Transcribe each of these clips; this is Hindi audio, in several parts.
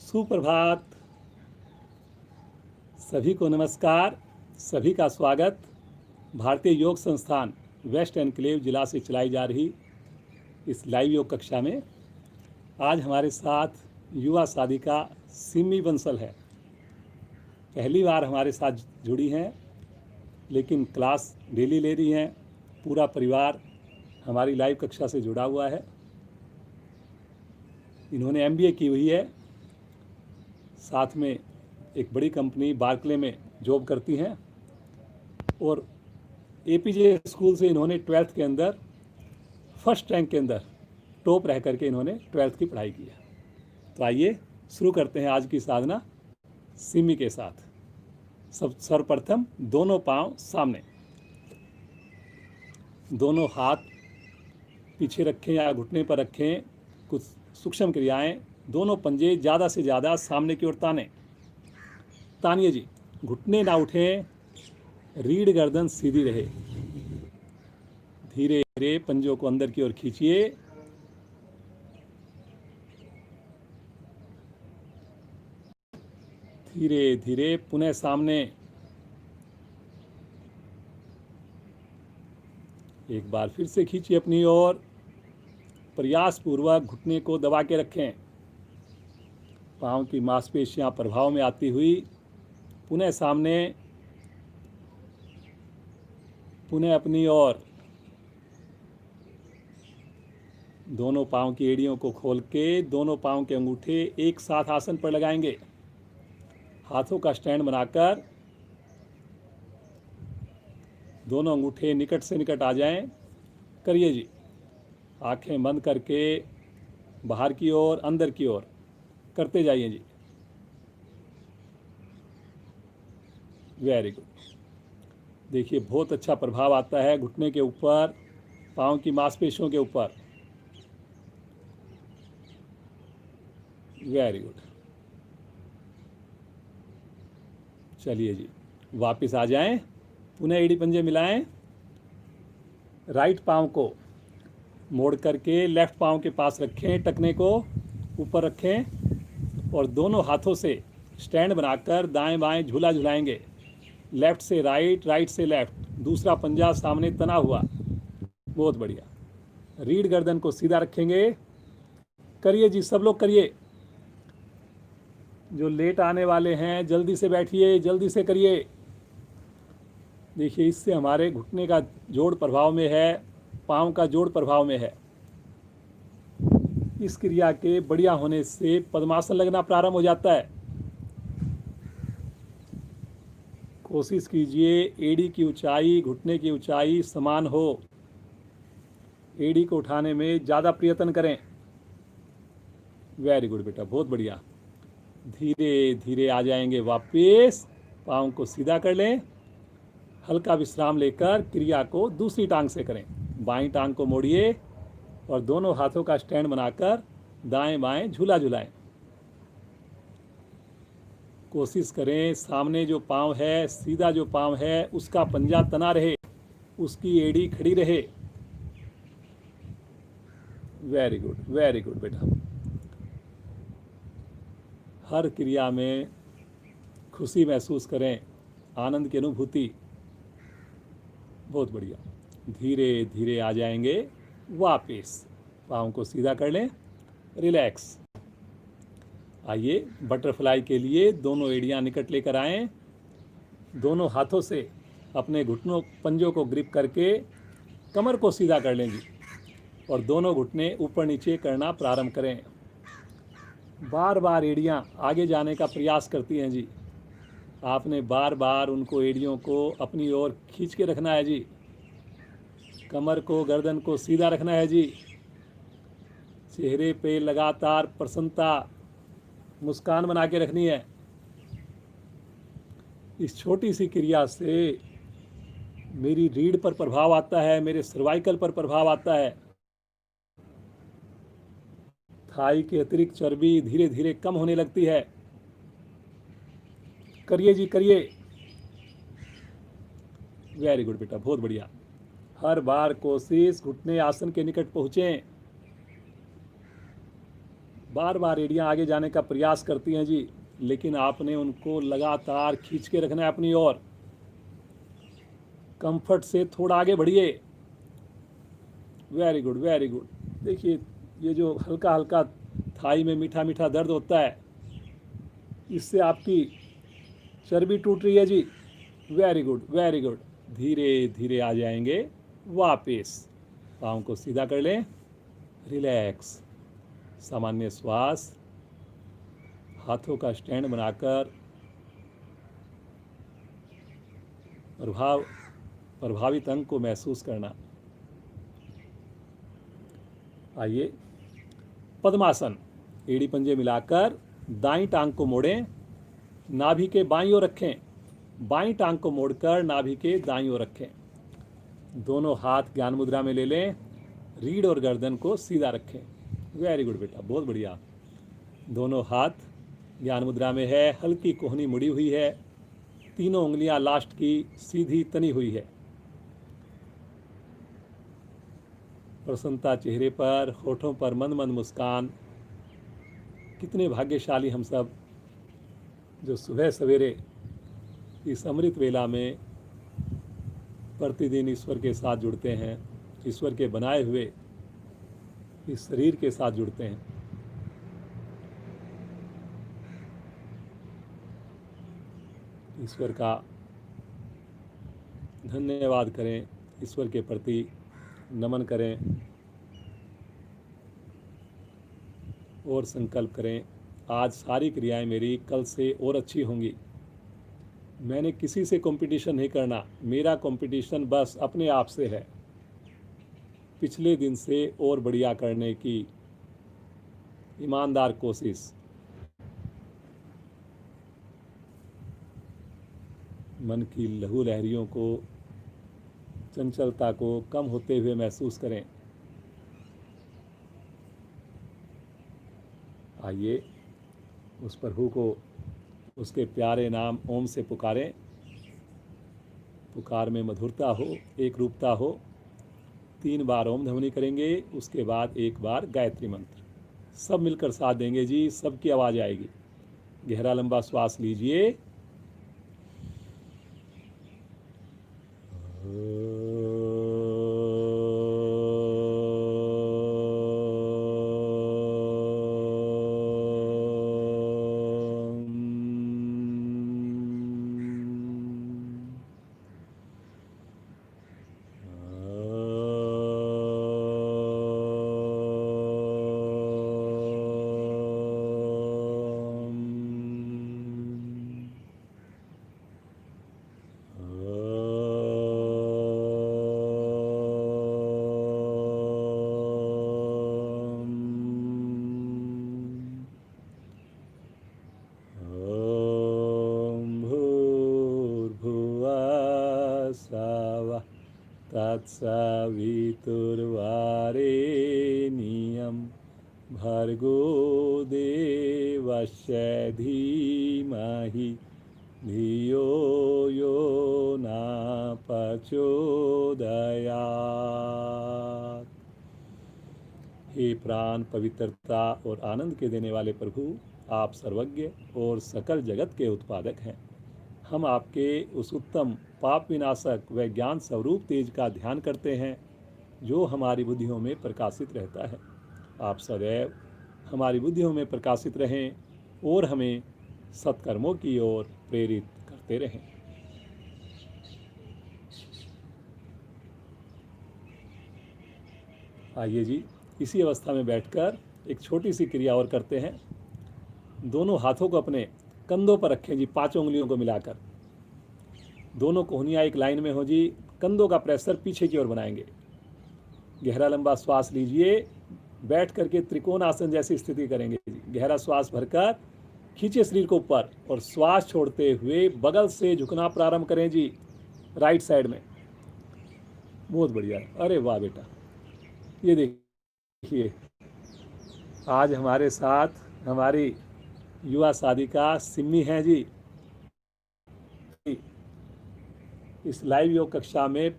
सुप्रभात। सभी को नमस्कार। सभी का स्वागत भारतीय योग संस्थान वेस्ट एनक्लेव जिला से चलाई जा रही इस लाइव योग कक्षा में। आज हमारे साथ युवा साधिका सिमी बंसल है। पहली बार हमारे साथ जुड़ी हैं, लेकिन क्लास डेली ले रही हैं। पूरा परिवार हमारी लाइव कक्षा से जुड़ा हुआ है। इन्होंने MBA की हुई है, साथ में एक बड़ी कंपनी बार्कले में जॉब करती हैं और APJ स्कूल से इन्होंने 12th के अंदर फर्स्ट रैंक के अंदर टॉप रह करके इन्होंने 12th की पढ़ाई की है। तो आइए शुरू करते हैं आज की साधना सिमी के साथ। सर्वप्रथम दोनों पांव सामने, दोनों हाथ पीछे रखें या घुटने पर रखें। कुछ सूक्ष्म क्रियाएं। दोनों पंजे ज़्यादा से ज़्यादा सामने की ओर तानिए जी। घुटने ना उठें, रीढ़ गर्दन सीधी रहे। धीरे धीरे पंजों को अंदर की ओर खींचिए। धीरे धीरे पुनः सामने। एक बार फिर से खींचिए अपनी ओर। प्रयास पूर्वक घुटने को दबा के रखें। पांव की मांसपेशियां प्रभाव में आती हुई पुनः सामने, पुनः अपनी ओर। दोनों पांव की एड़ियों को खोल के दोनों पांव के अंगूठे एक साथ आसन पर लगाएंगे। हाथों का स्टैंड बनाकर दोनों अंगूठे निकट से निकट आ जाएं। करिए जी। आंखें बंद करके बाहर की ओर, अंदर की ओर करते जाइए जी। Very good. देखिए, बहुत अच्छा प्रभाव आता है घुटने के ऊपर, पांव की मांसपेशियों के ऊपर। Very good. चलिए जी, वापस आ जाएं। पुनः एड़ी पंजे मिलाएं। राइट पांव को मोड़ करके लेफ्ट पांव के पास रखें, टखने को ऊपर रखें और दोनों हाथों से स्टैंड बनाकर दाएं बाएं झूला झुलाएंगे। लेफ्ट से राइट, राइट से लेफ्ट। दूसरा पंजा सामने तना हुआ। बहुत बढ़िया। रीढ़ गर्दन को सीधा रखेंगे। करिए जी, सब लोग करिए। जो लेट आने वाले हैं जल्दी से बैठिए, जल्दी से करिए। देखिए, इससे हमारे घुटने का जोड़ प्रभाव में है, पांव का जोड़ प्रभाव में है। इस क्रिया के बढ़िया होने से पद्मासन लगना प्रारंभ हो जाता है। कोशिश कीजिए एड़ी की ऊंचाई, घुटने की ऊंचाई समान हो। एड़ी को उठाने में ज़्यादा प्रयत्न करें। वेरी गुड बेटा, बहुत बढ़िया। धीरे धीरे आ जाएंगे वापस। पाँव को सीधा कर लें। हल्का विश्राम लेकर क्रिया को दूसरी टांग से करें। बाईं टांग को मोड़िए और दोनों हाथों का स्टैंड बनाकर दाएं बाएं झूला झुलाएं। कोशिश करें सामने जो पाँव है, सीधा जो पाँव है, उसका पंजा तना रहे, उसकी एड़ी खड़ी रहे। वेरी गुड, वेरी गुड बेटा। हर क्रिया में खुशी महसूस करें, आनंद की अनुभूति। बहुत बढ़िया। धीरे धीरे आ जाएंगे वापस। पाँव को सीधा कर लें, रिलैक्स। आइए बटरफ्लाई के लिए दोनों एड़ियाँ निकट लेकर आएं। दोनों हाथों से अपने घुटनों पंजों को ग्रिप करके कमर को सीधा कर लें जी और दोनों घुटने ऊपर नीचे करना प्रारंभ करें। बार बार एड़ियाँ आगे जाने का प्रयास करती हैं जी। आपने बार बार उनको एड़ियों को अपनी ओर खींच के रखना है जी। कमर को, गर्दन को सीधा रखना है जी। चेहरे पे लगातार प्रसन्नता, मुस्कान बना के रखनी है। इस छोटी सी क्रिया से मेरी रीढ़ पर प्रभाव आता है, मेरे सर्वाइकल पर प्रभाव आता है। थाई की अतिरिक्त चर्बी धीरे धीरे कम होने लगती है। करिए जी, करिए। वेरी गुड बेटा, बहुत बढ़िया। हर बार कोशिश घुटने आसन के निकट पहुँचें। बार बार एड़ियाँ आगे जाने का प्रयास करती हैं जी, लेकिन आपने उनको लगातार खींच के रखना है अपनी ओर। कंफर्ट से थोड़ा आगे बढ़िए। Very good, very good. देखिए, ये जो हल्का हल्का थाई में मीठा मीठा दर्द होता है, इससे आपकी चर्बी टूट रही है जी। Very good, very good. धीरे धीरे आ जाएंगे वापस। पाँव को सीधा कर लें, रिलैक्स, सामान्य श्वास, हाथों का स्टैंड बनाकर प्रभावित अंग को महसूस करना। आइए, पद्मासन। एड़ी पंजे मिलाकर दाईं टांग को मोड़ें, नाभि के बाईं ओर रखें। बाईं टांग को मोड़कर नाभि के दाईं ओर रखें। दोनों हाथ ज्ञान मुद्रा में ले लें, रीढ़ और गर्दन को सीधा रखें। वेरी गुड बेटा, बहुत बढ़िया। दोनों हाथ ज्ञान मुद्रा में है, हल्की कोहनी मुड़ी हुई है, तीनों उंगलियां लास्ट की सीधी तनी हुई है। प्रसन्नता चेहरे पर, होठों पर मंद मंद मुस्कान। कितने भाग्यशाली हम सब जो सुबह सवेरे इस अमृत वेला में प्रतिदिन ईश्वर के साथ जुड़ते हैं, ईश्वर के बनाए हुए इस शरीर के साथ जुड़ते हैं। ईश्वर का धन्यवाद करें, ईश्वर के प्रति नमन करें और संकल्प करें, आज सारी क्रियाएं मेरी कल से और अच्छी होंगी। मैंने किसी से कंपटीशन नहीं करना, मेरा कंपटीशन बस अपने आप से है। पिछले दिन से और बढ़िया करने की ईमानदार कोशिश। मन की लहू लहरियों को, चंचलता को कम होते हुए महसूस करें। आइए, उस प्रभु को उसके प्यारे नाम ओम से पुकारें। पुकार में मधुरता हो, एक रूपता हो। 3 बार ओम ध्वनि करेंगे, उसके बाद 1 बार गायत्री मंत्र। सब मिलकर साथ देंगे जी, सबकी आवाज़ आएगी। गहरा लंबा श्वास लीजिए। तत्सवितुर्वरेण्यं भर्गो देवस्य धीमहि धियो यो न प्रचोदयात्। हे प्राण, पवित्रता और आनंद के देने वाले प्रभु, आप सर्वज्ञ और सकल जगत के उत्पादक हैं। हम आपके उस उत्तम पाप विनाशक व ज्ञान स्वरूप तेज का ध्यान करते हैं जो हमारी बुद्धियों में प्रकाशित रहता है। आप सदैव हमारी बुद्धियों में प्रकाशित रहें और हमें सत्कर्मों की ओर प्रेरित करते रहें। आइए जी, इसी अवस्था में बैठकर एक छोटी सी क्रिया और करते हैं। दोनों हाथों को अपने कंधों पर रखें जी, 5 उंगलियों को मिलाकर। दोनों कोहनियाँ एक लाइन में हो जी। कंधों का प्रेशर पीछे की ओर बनाएंगे। गहरा लंबा श्वास लीजिए। बैठ करके त्रिकोण आसन जैसी स्थिति करेंगे जी। गहरा श्वास भरकर खींचे शरीर को ऊपर और श्वास छोड़ते हुए बगल से झुकना प्रारंभ करें जी, राइट साइड में। बहुत बढ़िया, अरे वाह बेटा। ये देखिए, आज हमारे साथ हमारी युवा साधिका सिम्मी हैं जी। इस लाइव योग कक्षा में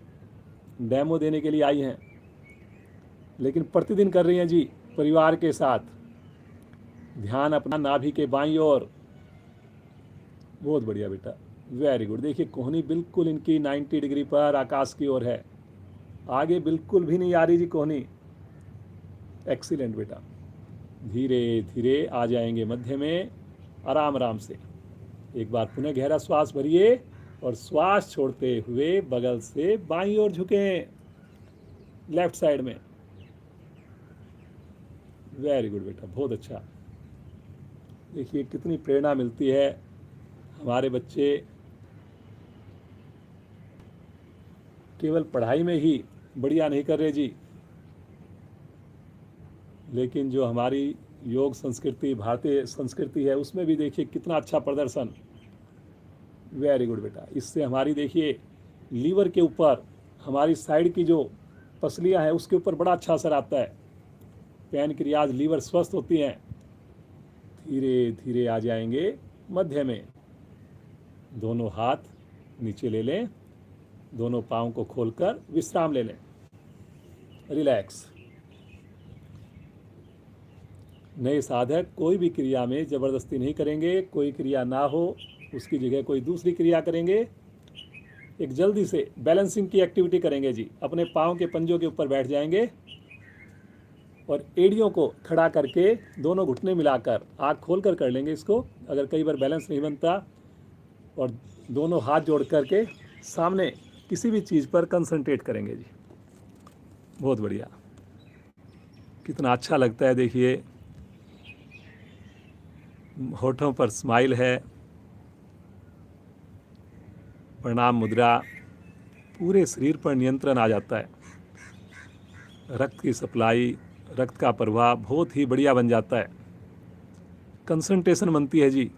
डेमो देने के लिए आई हैं, लेकिन प्रतिदिन कर रही हैं जी परिवार के साथ। ध्यान अपना नाभि के बाईं ओर। बहुत बढ़िया बेटा, वेरी गुड। देखिए कोहनी बिल्कुल इनकी 90 डिग्री पर आकाश की ओर है, आगे बिल्कुल भी नहीं आ रही जी कोहनी। एक्सीलेंट बेटा। धीरे धीरे आ जाएंगे मध्य में, आराम आराम से। एक बार पुनः गहरा श्वास भरिए और श्वास छोड़ते हुए बगल से बाईं ओर झुकें, लेफ्ट साइड में। वेरी गुड बेटा, बहुत अच्छा। देखिए कितनी प्रेरणा मिलती है। हमारे बच्चे केवल पढ़ाई में ही बढ़िया नहीं कर रहे जी, लेकिन जो हमारी योग संस्कृति, भारतीय संस्कृति है, उसमें भी देखिए कितना अच्छा प्रदर्शन। वेरी गुड बेटा। इससे हमारी देखिए लीवर के ऊपर, हमारी साइड की जो पसलियां हैं उसके ऊपर बड़ा अच्छा असर आता है। पैनक्रियाज, लीवर स्वस्थ होती हैं। धीरे धीरे आ जाएंगे मध्य में। दोनों हाथ नीचे ले लें, दोनों पाँव को खोलकर विश्राम ले लें, रिलैक्स। नए साधक कोई भी क्रिया में जबरदस्ती नहीं करेंगे। कोई क्रिया ना हो उसकी जगह कोई दूसरी क्रिया करेंगे। एक जल्दी से बैलेंसिंग की एक्टिविटी करेंगे जी। अपने पाँव के पंजों के ऊपर बैठ जाएंगे और एड़ियों को खड़ा करके दोनों घुटने मिलाकर आँख खोलकर कर लेंगे इसको, अगर कई बार बैलेंस नहीं बनता। और दोनों हाथ जोड़ करके सामने किसी भी चीज़ पर कंसंट्रेट करेंगे जी। बहुत बढ़िया, कितना अच्छा लगता है। देखिए होठों पर स्माइल है, प्रणाम मुद्रा, पूरे शरीर पर नियंत्रण आ जाता है। रक्त की सप्लाई, रक्त का प्रवाह बहुत ही बढ़िया बन जाता है। कंसंट्रेशन बनती है जी।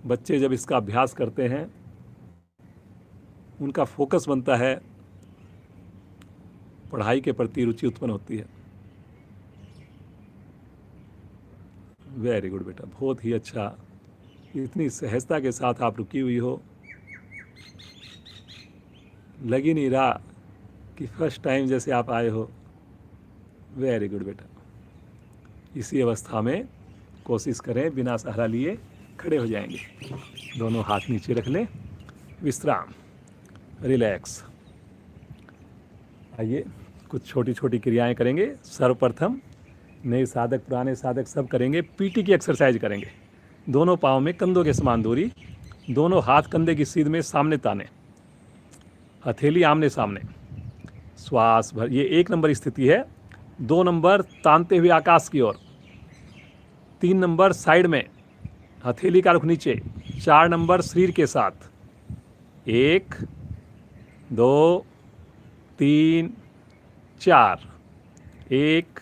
बच्चे जब इसका अभ्यास करते हैं उनका फोकस बनता है, पढ़ाई के प्रति रुचि उत्पन्न होती है। वेरी गुड बेटा, बहुत ही अच्छा। इतनी सहजता के साथ आप रुकी हुई हो, लग ही नहीं रहा कि फर्स्ट टाइम जैसे आप आए हो। वेरी गुड बेटा। इसी अवस्था में कोशिश करें बिना सहारा लिए खड़े हो जाएंगे। दोनों हाथ नीचे रख लें, विश्राम, रिलैक्स। आइए कुछ छोटी छोटी क्रियाएं करेंगे। सर्वप्रथम नए साधक, पुराने साधक सब करेंगे, पीटी की एक्सरसाइज करेंगे। दोनों पाँव में कंधों के समान दूरी, दोनों हाथ कंधे की सीध में सामने ताने, हथेली आमने सामने। श्वास भर, ये 1 नंबर स्थिति है। 2 नंबर तानते हुए आकाश की ओर, 3 नंबर साइड में, हथेली का रुख नीचे। 4 नंबर शरीर के साथ। 1 2 3 4, 1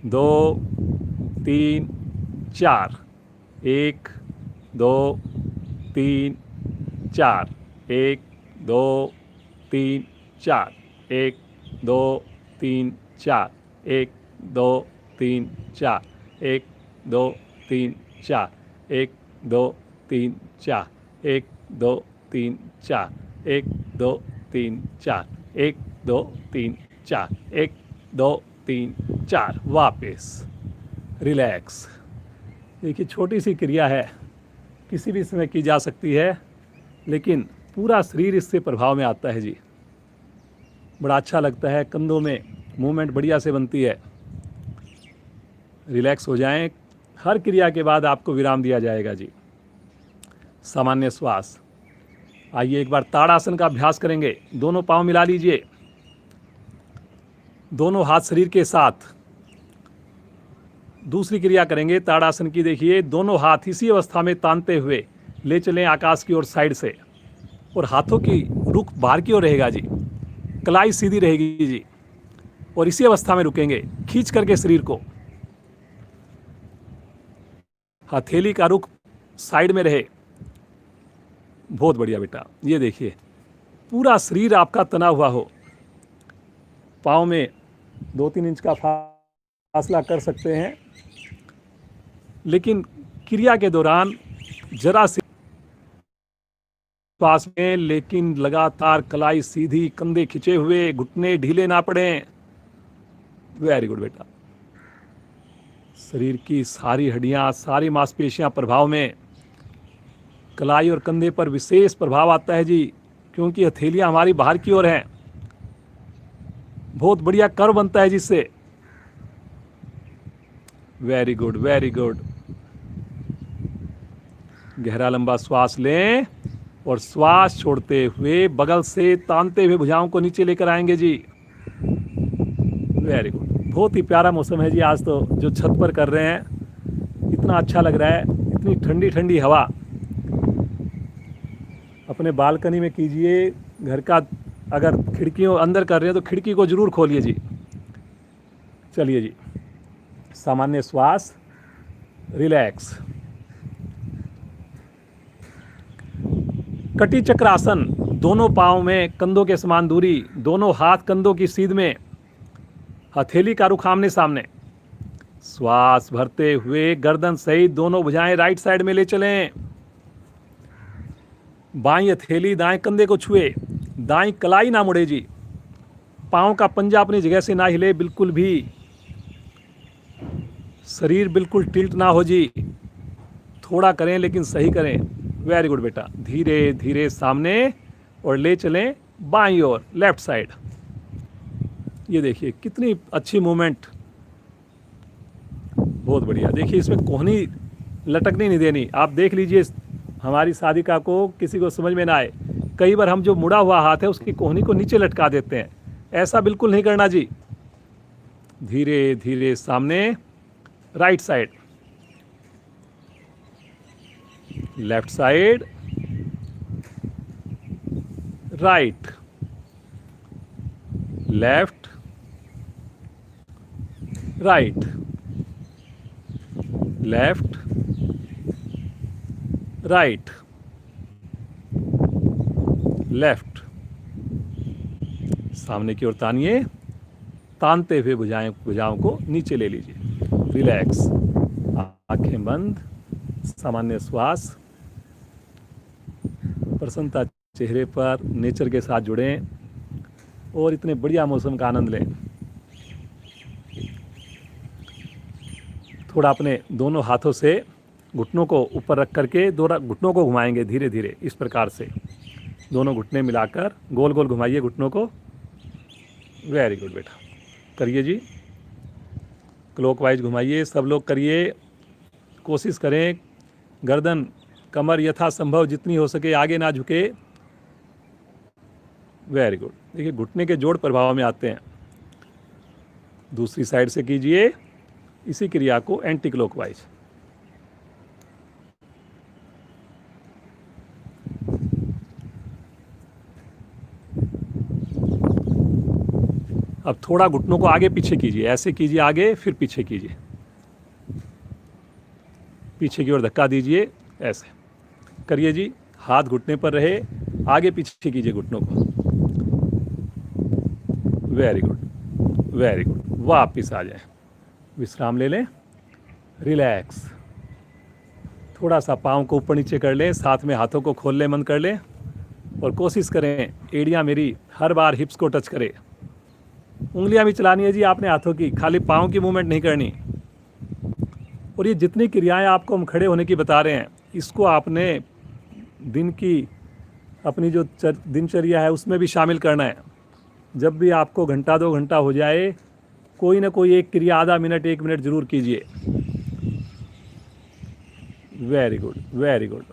2 3 4, 1 2 3 4, 1 2 3 4, 1 2 3 4, 1 2 3 4, 1 2 3 4, 1 2 3 4, 1 2 3 4, 1 2 3 4, 1 2 3 4, 1 2 3 4। वापस रिलैक्स। देखिए छोटी सी क्रिया है, किसी भी समय की जा सकती है, लेकिन पूरा शरीर इससे प्रभाव में आता है जी। बड़ा अच्छा लगता है, कंधों में मूवमेंट बढ़िया से बनती है। रिलैक्स हो जाएं। हर क्रिया के बाद आपको विराम दिया जाएगा जी। सामान्य श्वास। आइए एक बार ताड़ासन का अभ्यास करेंगे। दोनों पाँव मिला लीजिए, दोनों हाथ शरीर के साथ। दूसरी क्रिया करेंगे ताड़ासन की। देखिए दोनों हाथ इसी अवस्था में तानते हुए ले चलें आकाश की ओर साइड से, और हाथों की रुख बाहर की ओर रहेगा जी, कलाई सीधी रहेगी जी। और इसी अवस्था में रुकेंगे, खींच करके शरीर को। हथेली का रुख साइड में रहे। बहुत बढ़िया बेटा। ये देखिए पूरा शरीर आपका तना हुआ हो। पाँव में 2-3 इंच का फासला कर सकते हैं, लेकिन क्रिया के दौरान जरा सी श्वास में, लेकिन लगातार कलाई सीधी, कंधे खिंचे हुए, घुटने ढीले ना पड़े। वेरी गुड बेटा। शरीर की सारी हड्डियां, सारी मांसपेशियां प्रभाव में। कलाई और कंधे पर विशेष प्रभाव आता है जी, क्योंकि हथेलियां हमारी बाहर की ओर हैं। बहुत बढ़िया कर्व बनता है जिससे। Very good, very good. गहरा लंबा श्वास लें और श्वास छोड़ते हुए बगल से तानते हुए भुजाओं को नीचे लेकर आएंगे जी। Very good. बहुत ही प्यारा मौसम है जी आज तो, जो छत पर कर रहे हैं। इतना अच्छा लग रहा है, इतनी ठंडी ठंडी हवा। अपने बालकनी में कीजिए, घर का अगर खिड़कियों अंदर कर रहे हैं तो खिड़की को जरूर खोलिए जी। चलिए जी, सामान्य श्वास, रिलैक्स। कटी चक्रासन, दोनों पांव में कंधों के समान दूरी, दोनों हाथ कंधों की सीध में, हथेली का रुख आमने सामने। श्वास भरते हुए गर्दन सहित दोनों भुजाएं राइट साइड में ले चलें। बाईं हथेली दाएं कंधे को छुए, दाईं कलाई ना मुड़े जी। पांव का पंजा अपनी जगह से ना हिले बिल्कुल भी। शरीर बिल्कुल टिल्ट ना हो जी। थोड़ा करें लेकिन सही करें। वेरी गुड बेटा। धीरे धीरे सामने और ले चलें बाईं ओर, लेफ्ट साइड। ये देखिए कितनी अच्छी मूवमेंट, बहुत बढ़िया। देखिए इसमें कोहनी लटकनी नहीं देनी। आप देख लीजिए हमारी साधिका को, किसी को समझ में ना आए, कई बार हम जो मुड़ा हुआ हाथ है उसकी कोहनी को नीचे लटका देते हैं। ऐसा बिल्कुल नहीं करना जी। धीरे धीरे सामने, right side, left side, right, left, right, left, right, left. सामने की ओर तानिए, तानते हुए भुजाओं को नीचे ले लीजिए। रिलैक्स, आंखें बंद, सामान्य श्वास, प्रसन्नता चेहरे पर, नेचर के साथ जुड़ें और इतने बढ़िया मौसम का आनंद लें। थोड़ा अपने दोनों हाथों से घुटनों को ऊपर रख करके घुटनों को घुमाएंगे धीरे धीरे, इस प्रकार से दोनों घुटने मिलाकर गोल गोल घुमाइए घुटनों को। वेरी गुड बेटा, करिए जी। क्लॉकवाइज घुमाइए, सब लोग करिए। कोशिश करें गर्दन कमर यथासंभव जितनी हो सके आगे ना झुके। Very good. देखिए घुटने के जोड़ प्रभाव में आते हैं। दूसरी साइड से कीजिए इसी क्रिया को एंटी क्लॉकवाइज। अब थोड़ा घुटनों को आगे पीछे कीजिए, ऐसे कीजिए, आगे फिर पीछे कीजिए, पीछे की ओर धक्का दीजिए, ऐसे करिए जी। हाथ घुटने पर रहे, आगे पीछे कीजिए घुटनों को। Very good, very good. वापिस आ जाए, विश्राम ले लें, रिलैक्स। थोड़ा सा पाँव को ऊपर नीचे कर लें, साथ में हाथों को खोल लें, बंद कर लें और कोशिश करें एड़ियाँ मेरी हर बार हिप्स को टच करें। उंगलियां भी चलानी है जी आपने हाथों की, खाली पाँव की मूवमेंट नहीं करनी। और ये जितनी क्रियाएं आपको हम खड़े होने की बता रहे हैं, इसको आपने दिन की अपनी जो दिनचर्या है उसमें भी शामिल करना है। जब भी आपको घंटा 2 घंटा हो जाए, कोई ना कोई एक क्रिया आधा मिनट 1 मिनट जरूर कीजिए। Very good, very good.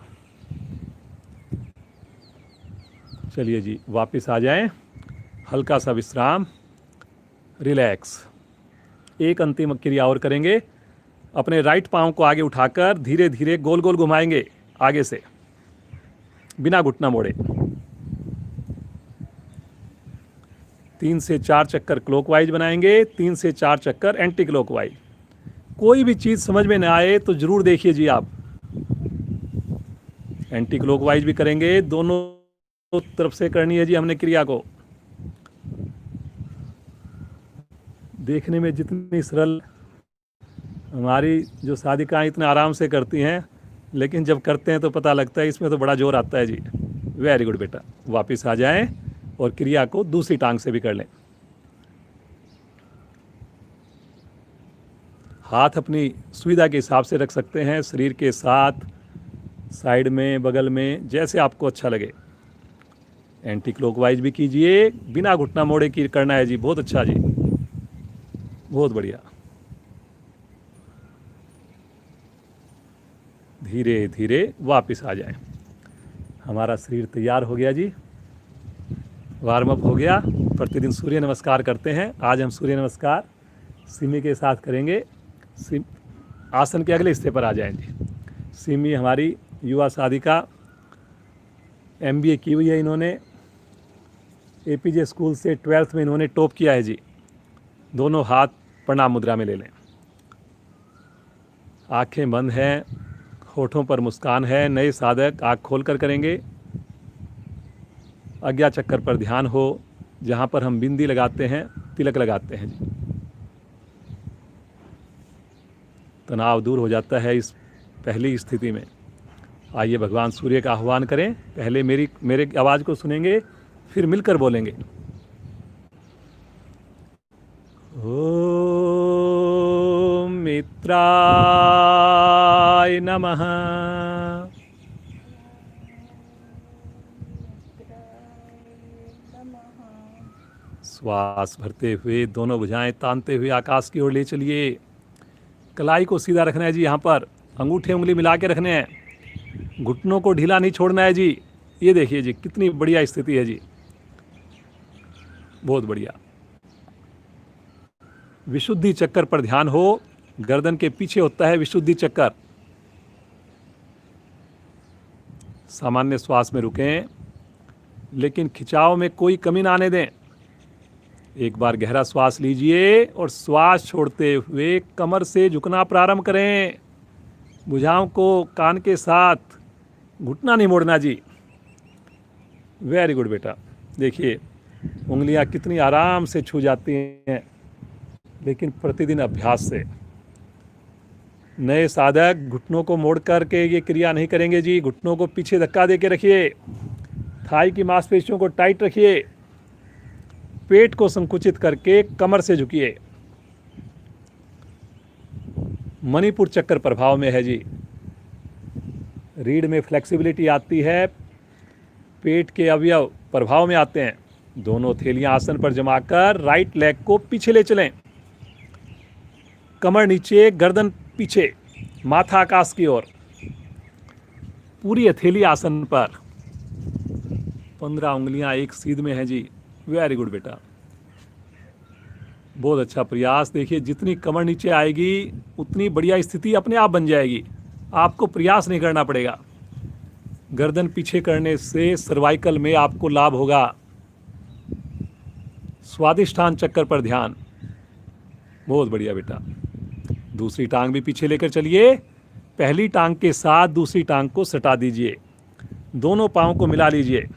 चलिए जी, वापस आ जाएं, हल्का सा विश्राम, रिलैक्स। एक अंतिम क्रिया और करेंगे। अपने राइट पाँव को आगे उठाकर धीरे धीरे गोल गोल घुमाएंगे आगे से, बिना घुटना मोड़े। 3 से 4 चक्कर क्लॉकवाइज बनाएंगे, 3 से 4 चक्कर एंटी क्लॉकवाइज। कोई भी चीज़ समझ में ना आए तो जरूर देखिए जी आप। एंटी क्लॉकवाइज भी करेंगे, दोनों तरफ से करनी है जी हमने क्रिया को। देखने में जितनी सरल हमारी जो साधिकाएं इतने आराम से करती हैं, लेकिन जब करते हैं तो पता लगता है इसमें तो बड़ा जोर आता है जी। वेरी गुड बेटा, वापस आ जाएं और क्रिया को दूसरी टांग से भी कर लें। हाथ अपनी सुविधा के हिसाब से रख सकते हैं, शरीर के साथ, साइड में, बगल में, जैसे आपको अच्छा लगे। एंटी क्लॉकवाइज भी कीजिए, बिना घुटना मोड़े की करना है जी। बहुत अच्छा जी, बहुत बढ़िया। धीरे धीरे वापस आ जाएं। हमारा शरीर तैयार हो गया जी, वार्म अप हो गया। प्रतिदिन सूर्य नमस्कार करते हैं, आज हम सूर्य नमस्कार सिमी के साथ करेंगे। आसन के अगले हिस्से पर आ जाएंगे। सिमी हमारी युवा साधिका, MBA की हुई है इन्होंने, APJ स्कूल से 12th में इन्होंने टॉप किया है जी। दोनों हाथ प्रणाम मुद्रा में ले लें, आंखें बंद हैं, होठों पर मुस्कान है। नए साधक आँख खोलकर करेंगे। आज्ञा चक्कर पर ध्यान हो, जहाँ पर हम बिंदी लगाते हैं, तिलक लगाते हैं जी। तनाव दूर हो जाता है इस पहली स्थिति में। आइए भगवान सूर्य का आह्वान करें। पहले मेरे आवाज़ को सुनेंगे, फिर मिलकर बोलेंगे। ओम मित्राय नमः। श्वास भरते हुए दोनों भुजाएं तानते हुए आकाश की ओर ले चलिए। कलाई को सीधा रखना है जी, यहाँ पर अंगूठे उंगली मिला के रखने हैं, घुटनों को ढीला नहीं छोड़ना है जी। ये देखिए जी, कितनी बढ़िया स्थिति है जी, बहुत बढ़िया। विशुद्धि चक्कर पर ध्यान हो, गर्दन के पीछे होता है विशुद्धि चक्कर। सामान्य श्वास में रुकें, लेकिन खिंचाव में कोई कमी ना आने दें। एक बार गहरा श्वास लीजिए और श्वास छोड़ते हुए कमर से झुकना प्रारंभ करें। भुजाओं को कान के साथ, घुटना नहीं मोड़ना जी। वेरी गुड बेटा। देखिए उंगलियां कितनी आराम से छू जाती हैं, लेकिन प्रतिदिन अभ्यास से। नए साधक घुटनों को मोड़ करके ये क्रिया नहीं करेंगे जी। घुटनों को पीछे धक्का दे के रखिए, थाई की मांसपेशियों को टाइट रखिए, पेट को संकुचित करके कमर से झुकिए। मणिपुर चक्कर प्रभाव में है जी। रीढ़ में फ्लेक्सिबिलिटी आती है, पेट के अवयव प्रभाव में आते हैं। दोनों थैलियां आसन पर जमाकर राइट लेग को पीछे ले चलें। कमर नीचे, गर्दन पीछे, माथा आकाश की ओर, पूरी हथेली आसन पर। 15 उंगलियां एक सीध में है जी। वेरी गुड बेटा, बहुत अच्छा प्रयास। देखिए जितनी कमर नीचे आएगी उतनी बढ़िया स्थिति अपने आप बन जाएगी, आपको प्रयास नहीं करना पड़ेगा। गर्दन पीछे करने से सर्वाइकल में आपको लाभ होगा। स्वादिष्ठान चक्कर पर ध्यान, बहुत बढ़िया बेटा। दूसरी टांग भी पीछे लेकर चलिए। पहली टांग के साथ दूसरी टांग को सटा दीजिए, दोनों पांवों को मिला लीजिए,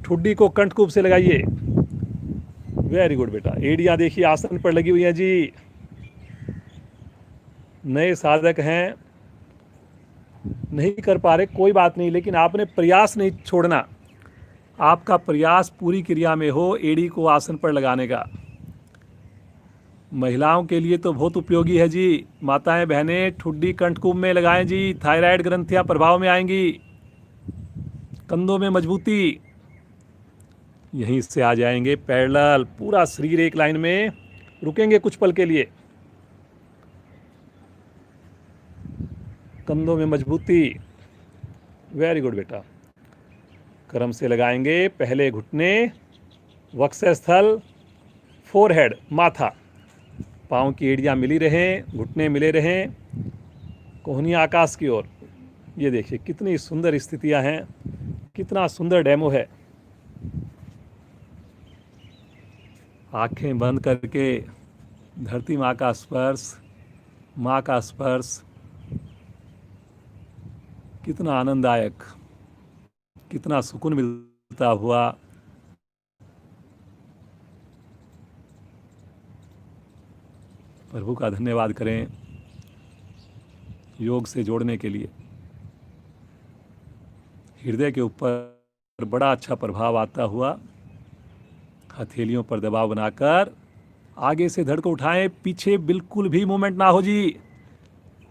ठुड्डी को कंठकूप से लगाइए। वेरी गुड बेटा। एड़ियां देखिए आसन पर लगी हुई है जी। नए साधक हैं, नहीं कर पा रहे, कोई बात नहीं, लेकिन आपने प्रयास नहीं छोड़ना। आपका प्रयास पूरी क्रिया में हो एड़ी को आसन पर लगाने का। महिलाओं के लिए तो बहुत उपयोगी है जी। माताएं बहनें ठुड्डी कंठकूप में लगाएं जी, थायराइड ग्रंथियां प्रभाव में आएंगी। कंधों में मजबूती, यहीं से आ जाएंगे पैरेलल, पूरा शरीर एक लाइन में। रुकेंगे कुछ पल के लिए, कंधों में मजबूती। वेरी गुड बेटा। क्रम से लगाएंगे, पहले घुटने, वक्षस्थल, फोरहेड, माथा, पाँव की एड़ियाँ मिली रहें, घुटने मिले रहें, कोहनियाँ आकाश की ओर। ये देखिए कितनी सुंदर स्थितियां हैं, कितना सुंदर डेमो है। आंखें बंद करके धरती माँ का स्पर्श, माँ का स्पर्श, कितना आनंददायक, कितना सुकून मिलता हुआ। प्रभु का धन्यवाद करें योग से जोड़ने के लिए। हृदय के ऊपर बड़ा अच्छा प्रभाव आता हुआ हथेलियों पर दबाव बनाकर आगे से धड़ को उठाएं, पीछे बिल्कुल भी मूवमेंट ना हो जी।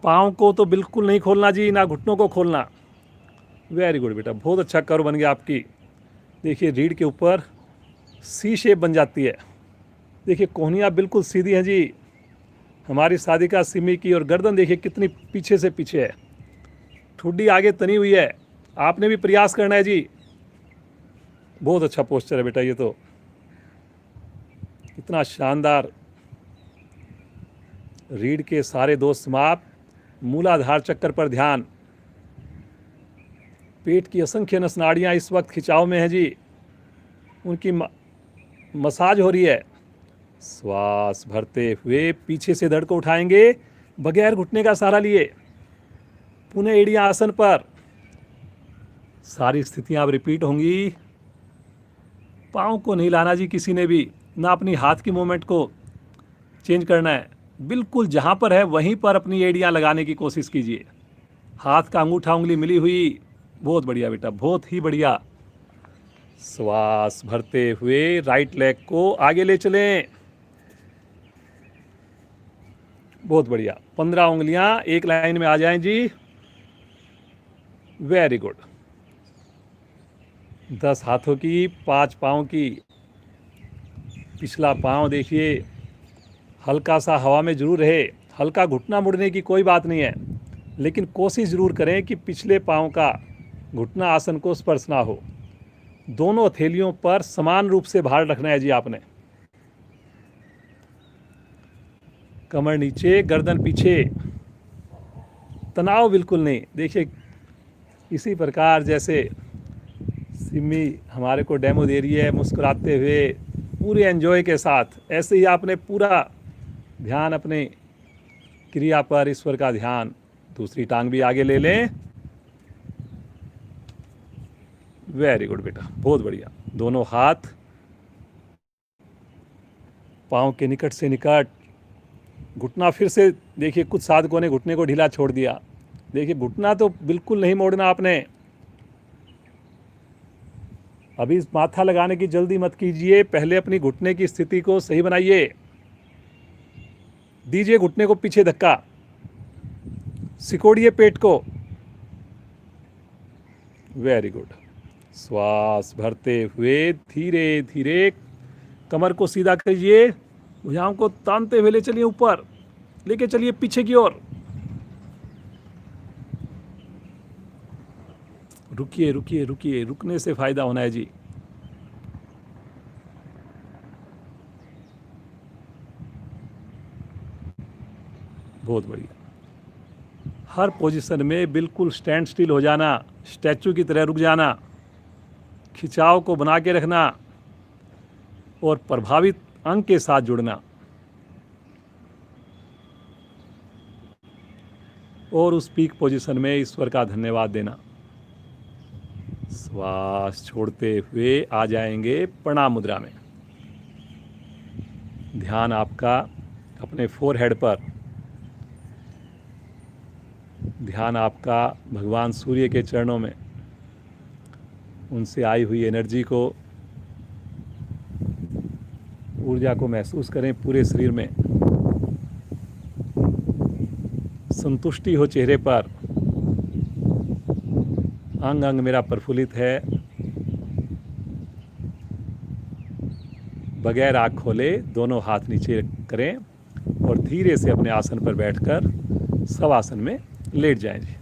पाँव को तो बिल्कुल नहीं खोलना जी, ना घुटनों को खोलना। वेरी गुड बेटा, बहुत अच्छा कर्व बन गया आपकी। देखिए रीढ़ के ऊपर सी शेप बन जाती है। देखिए कोहनियाँ बिल्कुल सीधी हैं जी। हमारी साधिका सिमी की, और गर्दन देखिए कितनी पीछे से पीछे है, ठुड्डी आगे तनी हुई है। आपने भी प्रयास करना है जी। बहुत अच्छा पोस्चर है बेटा ये तो, इतना शानदार। रीढ़ के सारे दोष समाप्त, मूलाधार चक्कर पर ध्यान। पेट की असंख्य नस नाड़ियाँ इस वक्त खिंचाव में हैं जी, उनकी मसाज हो रही है। श्वास भरते हुए पीछे से धड़ को उठाएंगे, बगैर घुटने का सहारा लिए। पुनः एड़ियां आसन पर। सारी स्थितियां अब रिपीट होंगी। पाँव को नहीं लाना जी किसी ने भी, ना अपनी हाथ की मूवमेंट को चेंज करना है। बिल्कुल जहां पर है वहीं पर अपनी एड़ियां लगाने की कोशिश कीजिए। हाथ का अंगूठा उंगली मिली हुई। बहुत बढ़िया बेटा, बहुत ही बढ़िया। श्वास भरते हुए राइट लेग को आगे ले चलें। बहुत बढ़िया। 15 उंगलियां एक लाइन में आ जाएं जी। Very good. 10 हाथों की, 5 पाँव की। पिछला पाँव देखिए हल्का सा हवा में जरूर रहे। हल्का घुटना मुड़ने की कोई बात नहीं है, लेकिन कोशिश जरूर करें कि पिछले पाँव का घुटना आसन को स्पर्श ना हो। दोनों हथेलियों पर समान रूप से भार रखना है जी आपने। कमर नीचे, गर्दन पीछे, तनाव बिल्कुल नहीं। देखिए इसी प्रकार जैसे सिमी हमारे को डेमो दे रही है मुस्कुराते हुए, पूरे एंजॉय के साथ, ऐसे ही आपने पूरा ध्यान अपने क्रिया पर, ईश्वर का ध्यान। दूसरी टांग भी आगे ले लें। वेरी गुड बेटा, बहुत बढ़िया। दोनों हाथ पाँव के निकट से निकट। घुटना फिर से देखिए, कुछ साधकों ने घुटने को ढीला छोड़ दिया। देखिए घुटना तो बिल्कुल नहीं मोड़ना आपने। अभी माथा लगाने की जल्दी मत कीजिए, पहले अपनी घुटने की स्थिति को सही बनाइए। दीजिए घुटने को पीछे धक्का, सिकोड़िए पेट को। Very good. श्वास भरते हुए धीरे धीरे कमर को सीधा कीजिए, भुजाओं को तानते हुए ले चलिए ऊपर, लेके चलिए पीछे की ओर। रुकिए रुकिए रुकिए, रुकने से फायदा होना है जी। बहुत बढ़िया। हर पोजीशन में बिल्कुल स्टैंड स्टिल हो जाना, स्टैचू की तरह रुक जाना, खिंचाव को बना के रखना और प्रभावित अंग के साथ जुड़ना, और उस पीक पोजीशन में ईश्वर का धन्यवाद देना। श्वास छोड़ते हुए आ जाएंगे प्रणाम मुद्रा में। ध्यान आपका अपने फोरहेड पर, ध्यान आपका भगवान सूर्य के चरणों में। उनसे आई हुई एनर्जी को, ऊर्जा को महसूस करें पूरे शरीर में। संतुष्टि हो चेहरे पर, अंग अंग मेरा प्रफुल्लित है। बगैर आँख खोले दोनों हाथ नीचे करें और धीरे से अपने आसन पर बैठकर शवासन में लेट जाएं जी।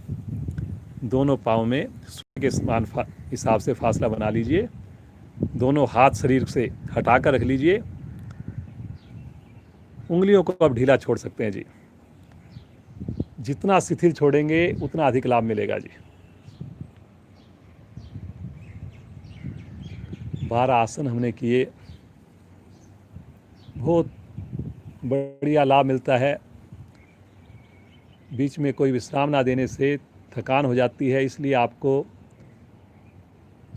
दोनों पाँव में सूर्य के समान हिसाब से फासला बना लीजिए। दोनों हाथ शरीर से हटाकर रख लीजिए। उंगलियों को अब ढीला छोड़ सकते हैं जी। जितना शिथिल छोड़ेंगे उतना अधिक लाभ मिलेगा जी। 12 आसन हमने किए, बहुत बढ़िया लाभ मिलता है। बीच में कोई विश्राम ना देने से थकान हो जाती है, इसलिए आपको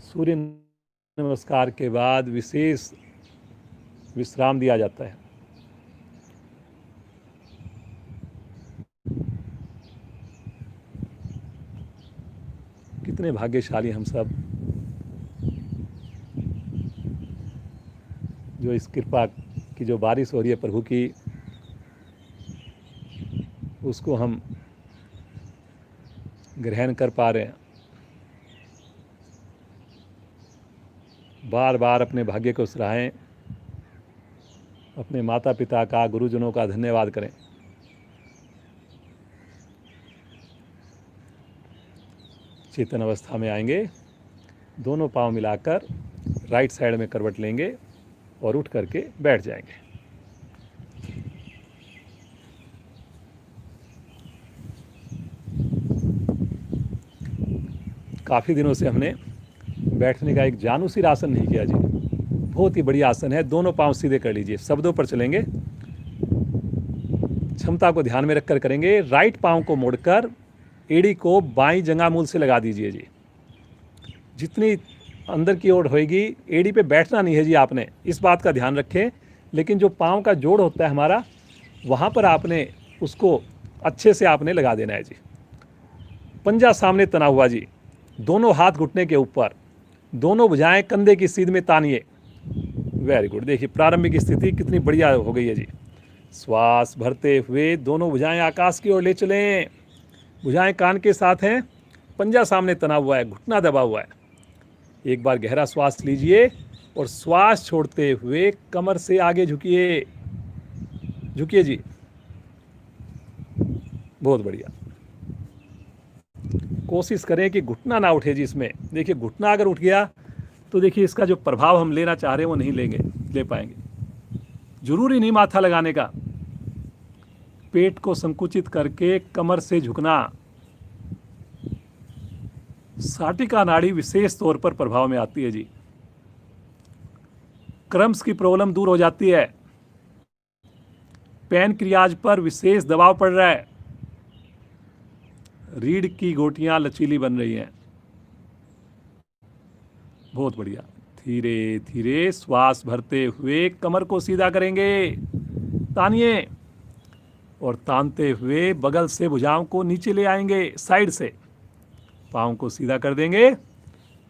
सूर्य नमस्कार के बाद विशेष विश्राम दिया जाता है। कितने भाग्यशाली हम सब, जो इस कृपा की जो बारिश हो रही है प्रभु की, उसको हम ग्रहण कर पा रहे हैं। बार बार अपने भाग्य को सराहें, अपने माता पिता का, गुरुजनों का धन्यवाद करें। चेतन अवस्था में आएंगे, दोनों पांव मिलाकर राइट साइड में करवट लेंगे और उठ करके बैठ जाएंगे। काफ़ी दिनों से हमने बैठने का एक जानुसीर आसन नहीं किया जी। बहुत ही बढ़िया आसन है। दोनों पांव सीधे कर लीजिए, शब्दों पर चलेंगे, क्षमता को ध्यान में रखकर करेंगे। राइट पांव को मोड़कर एड़ी को बाईं जंघामूल से लगा दीजिए जी। जितनी अंदर की ओर होएगी, एड़ी पे बैठना नहीं है जी आपने, इस बात का ध्यान रखें। लेकिन जो पांव का जोड़ होता है हमारा, वहाँ पर आपने उसको अच्छे से आपने लगा देना है जी। पंजा सामने तना हुआ जी, दोनों हाथ घुटने के ऊपर, दोनों भुजाएं कंधे की सीध में तानिए। Very good. देखिए प्रारंभिक स्थिति कितनी बढ़िया हो गई है जी। श्वास भरते हुए दोनों भुजाएं आकाश की ओर ले चलें। भुजाएं कान के साथ हैं, पंजा सामने तना हुआ है, घुटना दबा हुआ है। एक बार गहरा श्वास लीजिए और श्वास छोड़ते हुए कमर से आगे झुकिए। झुकिए जी, बहुत बढ़िया। कोशिश करें कि घुटना ना उठे जी इसमें। देखिए घुटना अगर उठ गया तो देखिए इसका जो प्रभाव हम लेना चाह रहे हैं वो नहीं ले पाएंगे। जरूरी नहीं माथा लगाने का, पेट को संकुचित करके कमर से झुकना, साटिका नाड़ी विशेष तौर पर प्रभाव में आती है जी। क्रम्स की प्रॉब्लम दूर हो जाती है। पैनक्रियाज पर विशेष दबाव पड़ रहा है, रीढ़ की गोटियां लचीली बन रही हैं। बहुत बढ़िया। धीरे धीरे श्वास भरते हुए कमर को सीधा करेंगे, तानिए, और तानते हुए बगल से भुजाओं को नीचे ले आएंगे, साइड से पाँव को सीधा कर देंगे।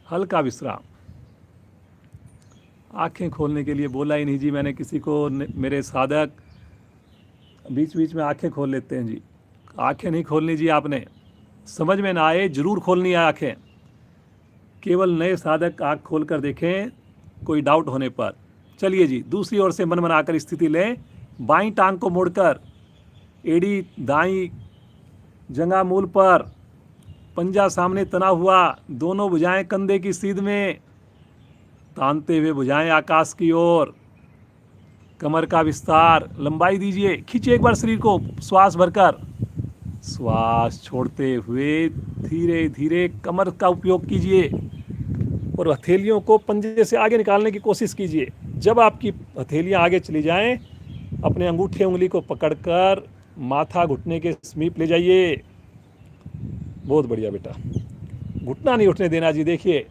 हल्का विश्राम। आंखें खोलने के लिए बोला ही नहीं जी मैंने किसी को। मेरे साधक बीच बीच में आंखें खोल लेते हैं जी। आंखें नहीं खोलनी जी आपने, समझ में ना आए जरूर खोलनी है आंखें। केवल नए साधक आंख खोल कर देखें कोई डाउट होने पर। चलिए जी, दूसरी ओर से मन बनाकर स्थिति लें। बाईं टांग को मोड़कर एड़ी दाईं जंघामूल पर, पंजा सामने तना हुआ, दोनों भुजाएं कंधे की सीध में, तानते हुए भुजाएं आकाश की ओर, कमर का विस्तार, लंबाई दीजिए। खींचिए एक बार शरीर को श्वास भरकर। श्वास छोड़ते हुए धीरे धीरे कमर का उपयोग कीजिए और हथेलियों को पंजे से आगे निकालने की कोशिश कीजिए। जब आपकी हथेलियां आगे चली जाएं, अपने अंगूठे उंगली को पकड़कर माथा घुटने के समीप ले जाइए। बहुत बढ़िया बेटा। घुटना नहीं उठने देना जी। देखिए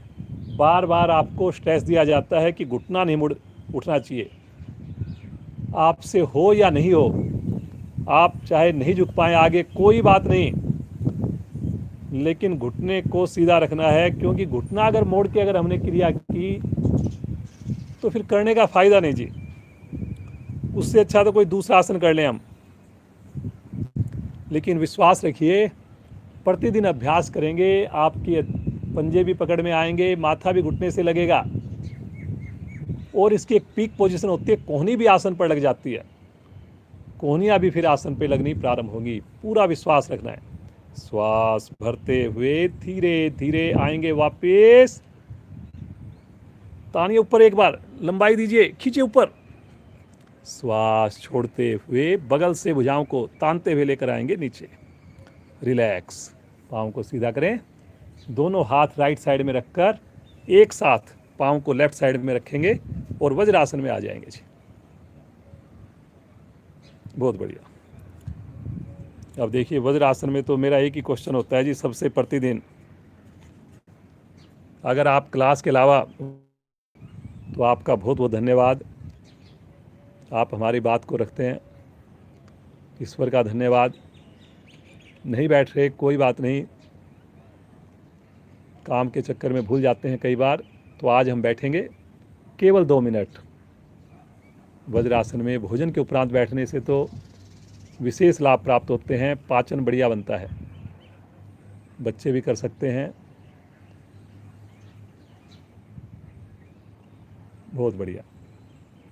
बार बार आपको स्ट्रेस दिया जाता है कि घुटना नहीं उठना चाहिए। आपसे हो या नहीं हो, आप चाहे नहीं झुक पाए आगे, कोई बात नहीं, लेकिन घुटने को सीधा रखना है। क्योंकि घुटना अगर मोड़ के अगर हमने क्रिया की तो फिर करने का फायदा नहीं जी। उससे अच्छा तो कोई दूसरा आसन कर लें हम। लेकिन विश्वास रखिए, प्रतिदिन अभ्यास करेंगे, आपकी पंजे भी पकड़ में आएंगे, माथा भी घुटने से लगेगा, और इसकी एक पीक पोजीशन होती है, कोहनी भी आसन पर लग जाती है। कोहनियाँ भी फिर आसन पे लगनी प्रारंभ होंगी। पूरा विश्वास रखना है। श्वास भरते हुए धीरे धीरे आएंगे वापस। तानिए ऊपर, एक बार लंबाई दीजिए, खींचे ऊपर। श्वास छोड़ते हुए बगल से भुजाओं को तानते हुए लेकर आएंगे नीचे। रिलैक्स। पाँव को सीधा करें, दोनों हाथ राइट साइड में रखकर एक साथ पाँव को लेफ्ट साइड में रखेंगे और वज्रासन में आ जाएंगे जी। बहुत बढ़िया। अब देखिए वज्रासन में तो मेरा एक ही क्वेश्चन होता है जी सबसे प्रतिदिन। अगर आप क्लास के अलावा, तो आपका बहुत बहुत धन्यवाद। आप हमारी बात को रखते हैं, ईश्वर का धन्यवाद। नहीं बैठ रहे कोई बात नहीं, काम के चक्कर में भूल जाते हैं कई बार। तो आज हम बैठेंगे केवल 2 मिनट। वज्रासन में भोजन के उपरांत बैठने से तो विशेष लाभ प्राप्त होते हैं, पाचन बढ़िया बनता है। बच्चे भी कर सकते हैं, बहुत बढ़िया।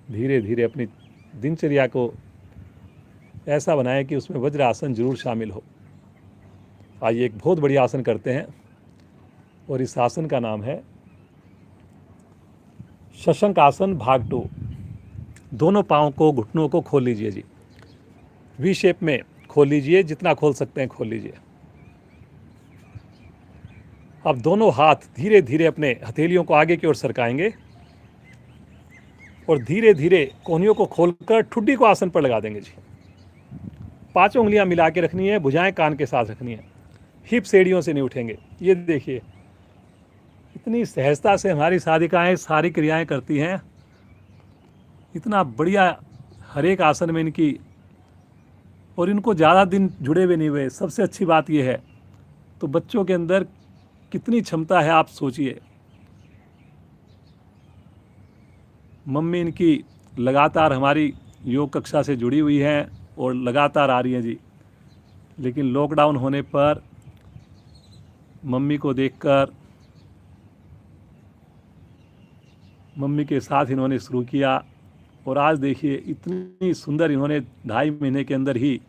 धीरे धीरे अपनी दिनचर्या को ऐसा बनाएं कि उसमें वज्रासन जरूर शामिल हो। आइए एक बहुत बढ़िया आसन करते हैं, और इस आसन का नाम है शशंक आसन भाग 2। दोनों पाँव को, घुटनों को खोल लीजिए जी, वी शेप में खोल लीजिए, जितना खोल सकते हैं खोल लीजिए। अब दोनों हाथ धीरे धीरे अपने हथेलियों को आगे की ओर सरकाएंगे और धीरे धीरे कोहनियों को खोलकर ठुड्डी को आसन पर लगा देंगे जी। 5 उंगलियां मिला के रखनी है, भुजाएं कान के साथ रखनी है, हिप एड़ियों से नहीं उठेंगे। ये देखिए इतनी सहजता से हमारी साधिकाएं सारी क्रियाएं करती हैं, इतना बढ़िया हर एक आसन में इनकी, और इनको ज़्यादा दिन जुड़े हुए नहीं हुए। सबसे अच्छी बात यह है, तो बच्चों के अंदर कितनी क्षमता है आप सोचिए। मम्मी इनकी लगातार हमारी योग कक्षा से जुड़ी हुई हैं और लगातार आ रही हैं जी, लेकिन लॉकडाउन होने पर मम्मी को देखकर मम्मी के साथ इन्होंने शुरू किया, और आज देखिए इतनी सुंदर इन्होंने 2.5 महीने के अंदर ही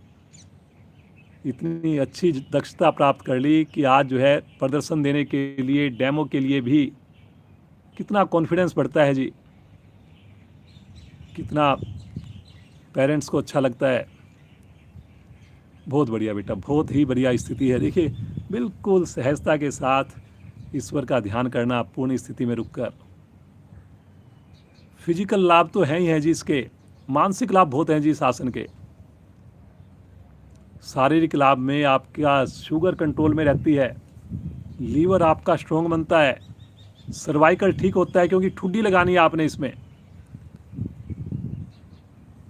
इतनी अच्छी दक्षता प्राप्त कर ली कि आज जो है प्रदर्शन देने के लिए, डेमो के लिए भी कितना कॉन्फिडेंस बढ़ता है जी, कितना पेरेंट्स को अच्छा लगता है। बहुत बढ़िया बेटा, बहुत ही बढ़िया स्थिति है। देखिए बिल्कुल सहजता के साथ ईश्वर का ध्यान करना, पूर्ण स्थिति में रुककर। फिजिकल लाभ तो हैं ही हैं जी इसके, मानसिक लाभ बहुत हैं जी इस आसन के। शारीरिक लाभ में आपका शुगर कंट्रोल में रहती है, लीवर आपका स्ट्रॉन्ग बनता है, सर्वाइकल ठीक होता है क्योंकि ठुड्डी लगानी है आपने इसमें।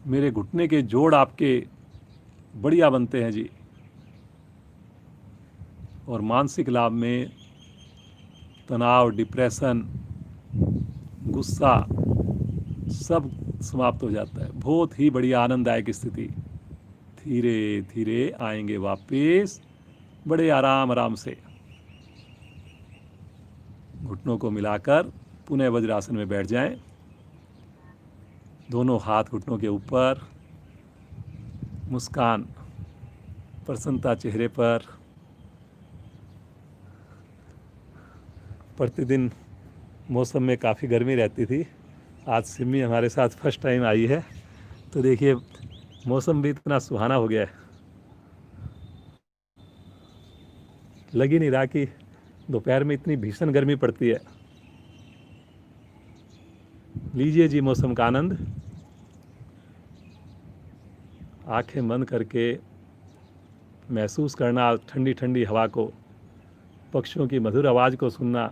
मेरे घुटने के जोड़ आपके बढ़िया बनते हैं जी। और मानसिक लाभ में तनाव, डिप्रेशन, गुस्सा सब समाप्त हो जाता है। बहुत ही बढ़िया आनंददायक स्थिति। धीरे धीरे आएंगे वापस, बड़े आराम आराम से। घुटनों को मिलाकर पुनः वज्रासन में बैठ जाएं। दोनों हाथ घुटनों के ऊपर, मुस्कान, प्रसन्नता चेहरे पर। प्रतिदिन मौसम में काफ़ी गर्मी रहती थी, आज सिमी हमारे साथ फर्स्ट टाइम आई है, तो देखिए मौसम भी इतना सुहाना हो गया है, लग ही नहीं रहा कि दोपहर में इतनी भीषण गर्मी पड़ती है। लीजिए जी मौसम का आनंद। आंखें बंद करके महसूस करना ठंडी ठंडी हवा को, पक्षियों की मधुर आवाज़ को सुनना।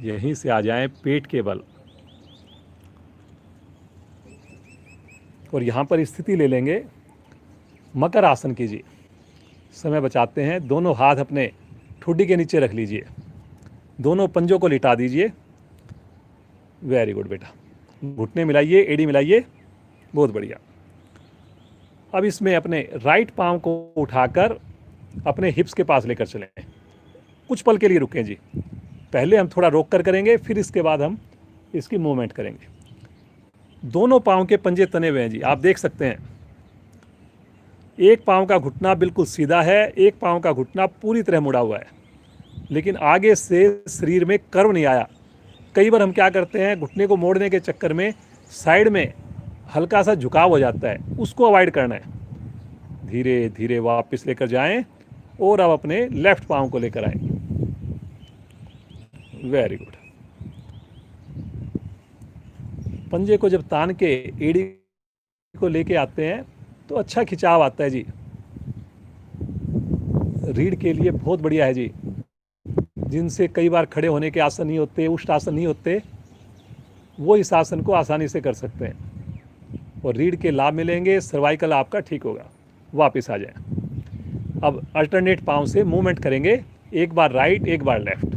यहीं से आ जाएं पेट के बल, और यहाँ पर स्थिति ले लेंगे मकर आसन कीजिए। समय बचाते हैं। दोनों हाथ अपने ठुड्डी के नीचे रख लीजिए, दोनों पंजों को लिटा दीजिए। वेरी गुड बेटा। घुटने मिलाइए, एड़ी मिलाइए, बहुत बढ़िया। अब इसमें अपने राइट पाँव को उठाकर अपने हिप्स के पास लेकर चलें। कुछ पल के लिए रुकें जी। पहले हम थोड़ा रोक कर करेंगे, फिर इसके बाद हम इसकी मूवमेंट करेंगे। दोनों पाँव के पंजे तने हुए हैं जी, आप देख सकते हैं। एक पाँव का घुटना बिल्कुल सीधा है, एक पाँव का घुटना पूरी तरह मुड़ा हुआ है, लेकिन आगे से शरीर में कर्व नहीं आया। कई बार हम क्या करते हैं, घुटने को मोड़ने के चक्कर में साइड में हल्का सा झुकाव हो जाता है, उसको अवॉइड करना है। धीरे धीरे वापस लेकर जाएं और अब अपने लेफ्ट पाँव को लेकर आएं। Very good. पंजे को जब तान के एड़ी को लेके आते हैं तो अच्छा खिंचाव आता है जी। रीढ़ के लिए बहुत बढ़िया है जी। जिनसे कई बार खड़े होने के आसन नहीं होते, उष्ट आसन नहीं होते, वो इस आसन को आसानी से कर सकते हैं और रीढ़ के लाभ मिलेंगे। सर्वाइकल आपका ठीक होगा। वापस आ जाएं। अब अल्टरनेट पाँव से मूवमेंट करेंगे, एक बार राइट एक बार लेफ्ट।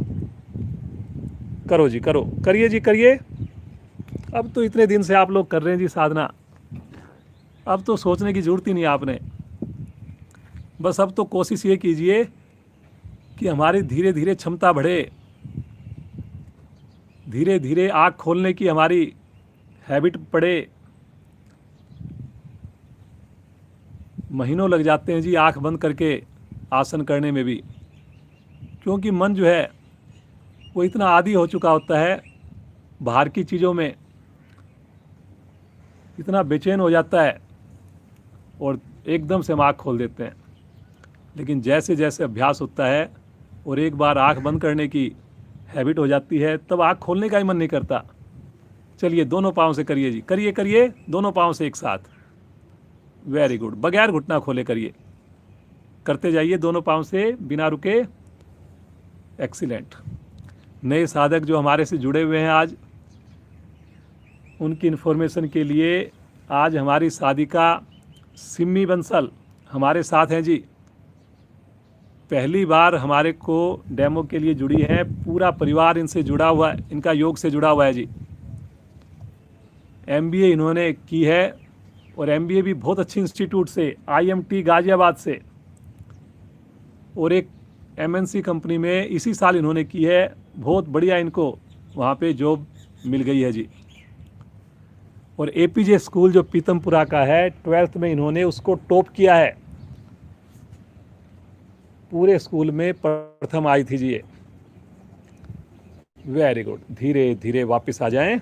करो जी, करो, करिए जी, करिए। अब तो इतने दिन से आप लोग कर रहे हैं जी साधना, अब तो सोचने की ज़रूरत ही नहीं आपने। बस अब तो कोशिश ये कीजिए कि हमारी धीरे धीरे क्षमता बढ़े, धीरे धीरे आँख खोलने की हमारी हैबिट पड़े। महीनों लग जाते हैं जी आँख बंद करके आसन करने में भी, क्योंकि मन जो है वो इतना आदी हो चुका होता है बाहर की चीज़ों में, इतना बेचैन हो जाता है और एकदम से हम आँख खोल देते हैं। लेकिन जैसे जैसे अभ्यास होता है और एक बार आँख बंद करने की हैबिट हो जाती है, तब आँख खोलने का ही मन नहीं करता। चलिए दोनों पाँव से करिए जी, करिए करिए, दोनों पाँव से एक साथ। वेरी गुड, बगैर घुटना खोले करिए, करते जाइए दोनों पाँव से बिना रुके। एक्सीलेंट। नए साधक जो हमारे से जुड़े हुए हैं आज, उनकी इन्फॉर्मेशन के लिए आज हमारी साधिका सिम्मी बंसल हमारे साथ हैं जी। पहली बार हमारे को डेमो के लिए जुड़ी हैं, पूरा परिवार इनसे जुड़ा हुआ है, इनका योग से जुड़ा हुआ है जी। MBA इन्होंने की है और MBA भी बहुत अच्छी इंस्टीट्यूट से, IMT गाजियाबाद से, और एक MNC कंपनी में इसी साल इन्होंने की है। बहुत बढ़िया इनको वहाँ पे जॉब मिल गई है जी। और APJ स्कूल जो पीतमपुरा का है, 12th में इन्होंने उसको टॉप किया है, पूरे स्कूल में प्रथम आई थी जी ये। वेरी गुड, धीरे धीरे वापस आ जाएं।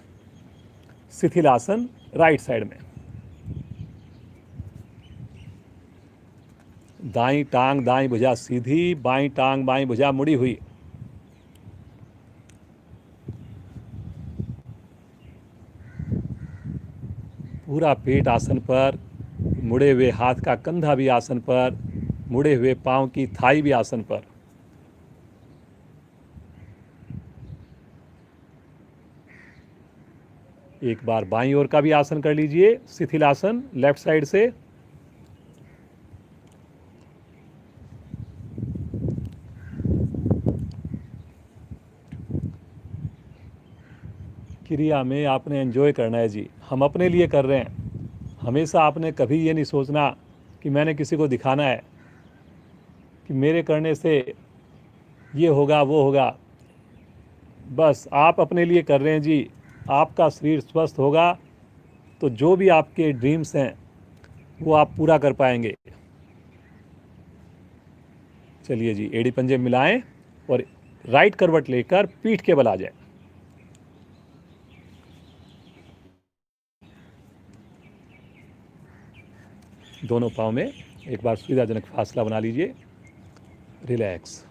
शिथिलासन राइट साइड में, दाईं टांग दाईं भुजा सीधी, बाईं टांग बाईं भुजा मुड़ी हुई। पूरा पेट आसन पर, मुड़े हुए हाथ का कंधा भी आसन पर, मुड़े हुए पांव की थाई भी आसन पर। एक बार बाईं ओर का भी आसन कर लीजिए, शिथिलासन लेफ्ट साइड से। क्रिया में आपने एंजॉय करना है जी, हम अपने लिए कर रहे हैं। हमेशा आपने कभी ये नहीं सोचना कि मैंने किसी को दिखाना है कि मेरे करने से ये होगा वो होगा। बस आप अपने लिए कर रहे हैं जी। आपका शरीर स्वस्थ होगा तो जो भी आपके ड्रीम्स हैं वो आप पूरा कर पाएंगे। चलिए जी, एड़ी पंजे मिलाएं और राइट करवट लेकर पीठ के बल आ जाए। दोनों पाँव में एक बार सुविधाजनक फासला बना लीजिए। रिलैक्स।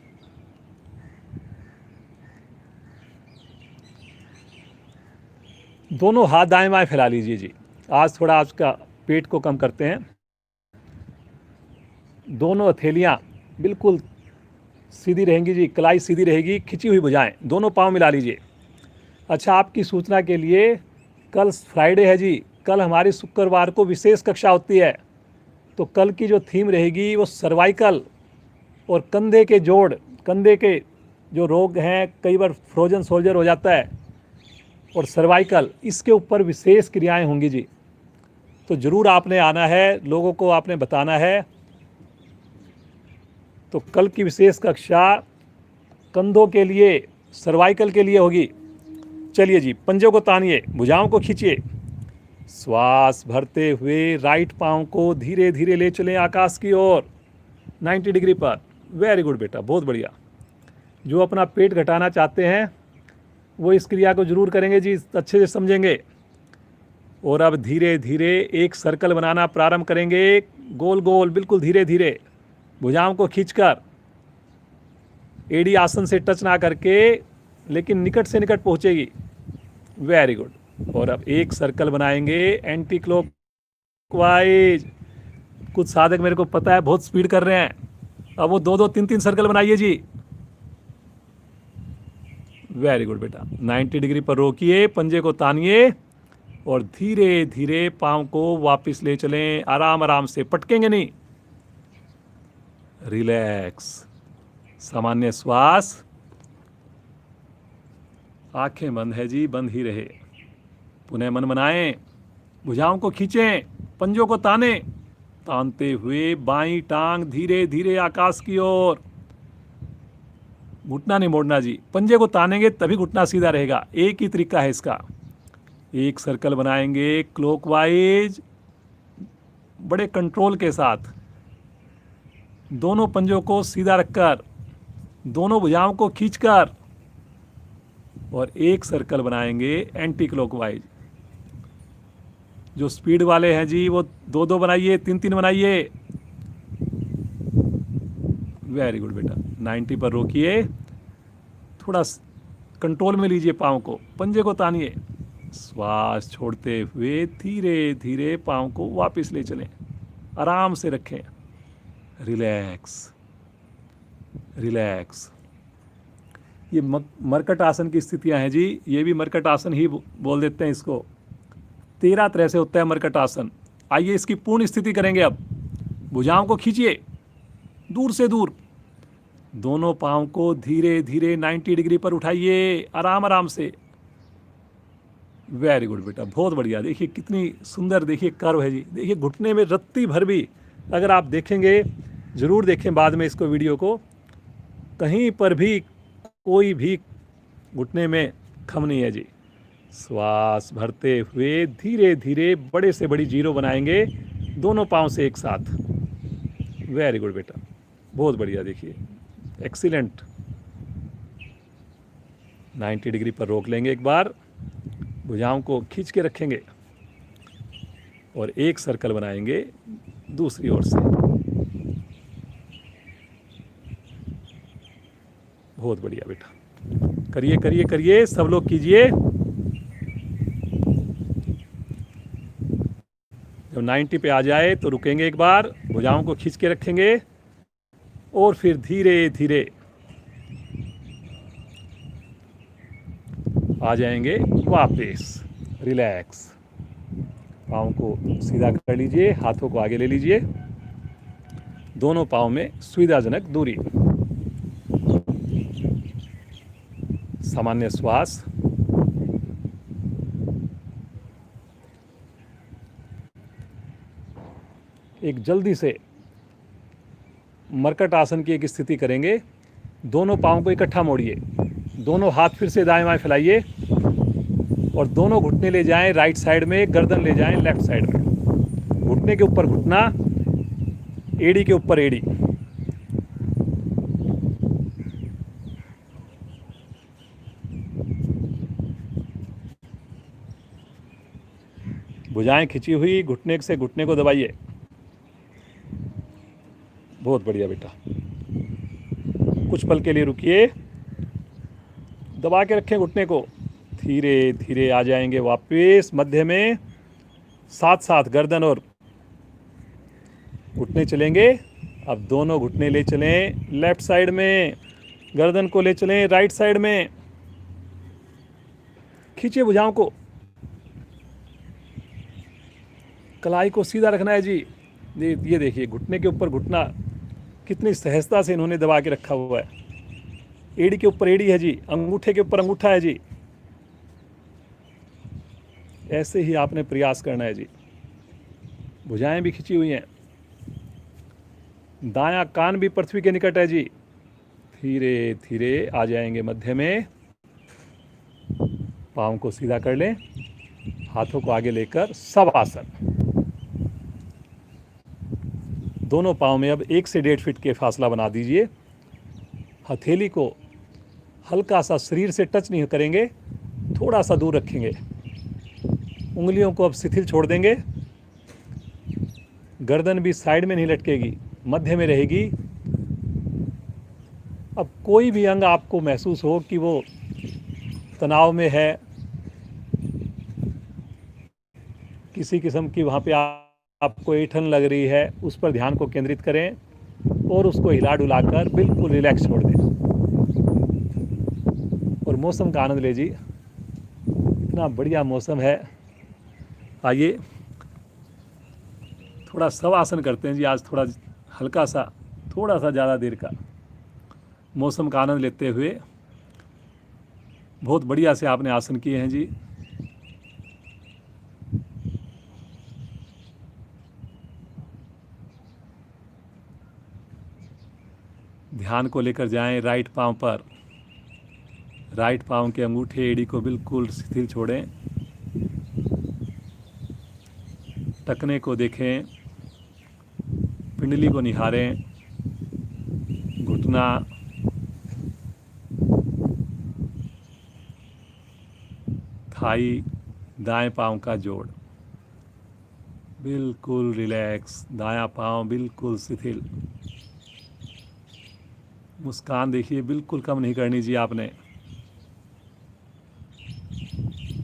दोनों हाथ दाएं बाएं फैला लीजिए जी। आज थोड़ा आपका पेट को कम करते हैं। दोनों हथेलियां बिल्कुल सीधी रहेंगी जी, कलाई सीधी रहेगी, खिंची हुई भुजाएं। दोनों पाँव मिला लीजिए। अच्छा, आपकी सूचना के लिए कल फ्राइडे है जी, कल हमारी शुक्रवार को विशेष कक्षा होती है। तो कल की जो थीम रहेगी वो सर्वाइकल और कंधे के जोड़, कंधे के जो रोग हैं, कई बार फ्रोजन सोल्जर हो जाता है, और सर्वाइकल, इसके ऊपर विशेष क्रियाएं होंगी जी। तो ज़रूर आपने आना है, लोगों को आपने बताना है। तो कल की विशेष कक्षा कंधों के लिए, सर्वाइकल के लिए होगी। चलिए जी, पंजों को तानिए, भुजाओं को खींचिए। श्वास भरते हुए राइट पाँव को धीरे धीरे ले चलें आकाश की ओर 90 डिग्री पर। वेरी गुड बेटा, बहुत बढ़िया। जो अपना पेट घटाना चाहते हैं वो इस क्रिया को जरूर करेंगे जी, अच्छे से समझेंगे। और अब धीरे धीरे एक सर्कल बनाना प्रारंभ करेंगे, गोल गोल, बिल्कुल धीरे धीरे, भुजाओं को खींचकर, एड़ी आसन से टच ना करके, लेकिन निकट से निकट पहुंचेगी। Very good. और अब एक सर्कल बनाएंगे एंटी क्लॉकवाइज। कुछ साधक मेरे को पता है बहुत स्पीड कर रहे हैं, अब वो 2-2, 3-3 सर्कल बनाइए जी। वेरी गुड बेटा। 90 डिग्री पर रोकिए, पंजे को तानिए और धीरे धीरे पाँव को वापस ले चलें, आराम आराम से, पटकेंगे नहीं। रिलैक्स, सामान्य श्वास। आंखें बंद है जी, बंद ही रहे। पुनः मन बनाएं, भुजाओं को खींचें, पंजों को ताने, तानते हुए बाईं टांग धीरे धीरे आकाश की ओर। घुटना नहीं मोड़ना जी, पंजे को तानेंगे तभी घुटना सीधा रहेगा। एक ही तरीका है इसका। एक सर्कल बनाएंगे क्लॉकवाइज, बड़े कंट्रोल के साथ, दोनों पंजों को सीधा रखकर, दोनों भुजाओं को खींचकर, और एक सर्कल बनाएंगे एंटी क्लॉकवाइज। जो स्पीड वाले हैं जी वो 2-2 बनाइए, 3-3 बनाइए। वेरी गुड बेटा। 90 पर रोकिए, थोड़ा कंट्रोल में लीजिए पाँव को, पंजे को तानिए, श्वास छोड़ते हुए धीरे धीरे पाँव को वापस ले चलें, आराम से रखें। Relax relax. ये मरकट आसन की स्थितियां हैं जी, ये भी मरकट आसन ही बोल देते हैं इसको। 13 तरह से होता है मरकट आसन। आइए इसकी पूर्ण स्थिति करेंगे अब। भुजाओं को खींचिए दूर से दूर, दोनों पाँव को धीरे धीरे 90 डिग्री पर उठाइए, आराम आराम से। वेरी गुड बेटा, बहुत बढ़िया। देखिए कितनी सुंदर, देखिए कर्व है जी। देखिए घुटने में रत्ती भर भी, अगर आप देखेंगे, ज़रूर देखें बाद में इसको, वीडियो को, कहीं पर भी कोई भी घुटने में खम नहीं है जी। श्वास भरते हुए धीरे धीरे बड़े से बड़ी जीरो बनाएंगे दोनों पाँव से एक साथ। वेरी गुड बेटा, बहुत बढ़िया। देखिए एक्सीलेंट। 90 डिग्री पर रोक लेंगे एक बार, भुजाओं को खींच के रखेंगे और एक सर्कल बनाएंगे दूसरी ओर से। बहुत बढ़िया बेटा, करिए करिए करिए, सब लोग कीजिए। जब 90 पे आ जाए तो रुकेंगे एक बार, भुजाओं को खींच के रखेंगे और फिर धीरे धीरे आ जाएंगे वापस। रिलैक्स। पाँव को सीधा कर लीजिए, हाथों को आगे ले लीजिए, दोनों पाँव में सुविधाजनक दूरी। सामान्य श्वास। एक जल्दी से मरकट आसन की एक स्थिति करेंगे। दोनों पाँव को इकट्ठा मोड़िए, दोनों हाथ फिर से दाएं बाएं फैलाइए और दोनों घुटने ले जाएं राइट साइड में, गर्दन ले जाएं लेफ्ट साइड में। घुटने के ऊपर घुटना, एड़ी के ऊपर एड़ी। भुजाएं खिंची हुई, घुटने से घुटने को दबाइए। बहुत बढ़िया बेटा। कुछ पल के लिए रुकिए, दबा के रखें घुटने को। धीरे धीरे आ जाएंगे वापस मध्य में, साथ साथ गर्दन और घुटने चलेंगे। अब दोनों घुटने ले चलें लेफ्ट साइड में, गर्दन को ले चलें राइट साइड में। खींचिए भुजाओं को, कलाई को सीधा रखना है जी। ये देखिए घुटने के ऊपर घुटना कितनी सहजता से इन्होंने दबा के रखा हुआ है। एड़ी के ऊपर एड़ी है जी, अंगूठे के ऊपर अंगूठा है जी। ऐसे ही आपने प्रयास करना है जी। भुजाएं भी खिंची हुई हैं, दायां कान भी पृथ्वी के निकट है जी। धीरे धीरे आ जाएंगे मध्य में, पाँव को सीधा कर लें, हाथों को आगे लेकर शवासन। दोनों पाँव में अब 1 से 1.5 फीट के फासला बना दीजिए। हथेली को हल्का सा शरीर से टच नहीं करेंगे, थोड़ा सा दूर रखेंगे। उंगलियों को अब शिथिल छोड़ देंगे। गर्दन भी साइड में नहीं लटकेगी, मध्य में रहेगी। अब कोई भी अंग आपको महसूस हो कि वो तनाव में है, किसी किस्म की वहाँ पे आपको ऐंठन लग रही है, उस पर ध्यान को केंद्रित करें और उसको हिला डुलाकर बिल्कुल रिलैक्स छोड़ दें और मौसम का आनंद लीजिए। इतना बढ़िया मौसम है। आइए थोड़ा शवासन करते हैं जी आज, थोड़ा हल्का सा, थोड़ा सा ज़्यादा देर का, मौसम का आनंद लेते हुए। बहुत बढ़िया से आपने आसन किए हैं जी। ध्यान को लेकर जाएं राइट पांव पर। राइट पांव के अंगूठे एड़ी को बिल्कुल शिथिल छोड़ें। टखने को देखें, पिंडली को निहारें, घुटना, थाई, दाएं पांव का जोड़ बिल्कुल रिलैक्स, दायां पांव बिल्कुल शिथिल। मुस्कान देखिए बिल्कुल कम नहीं करनी जी आपने।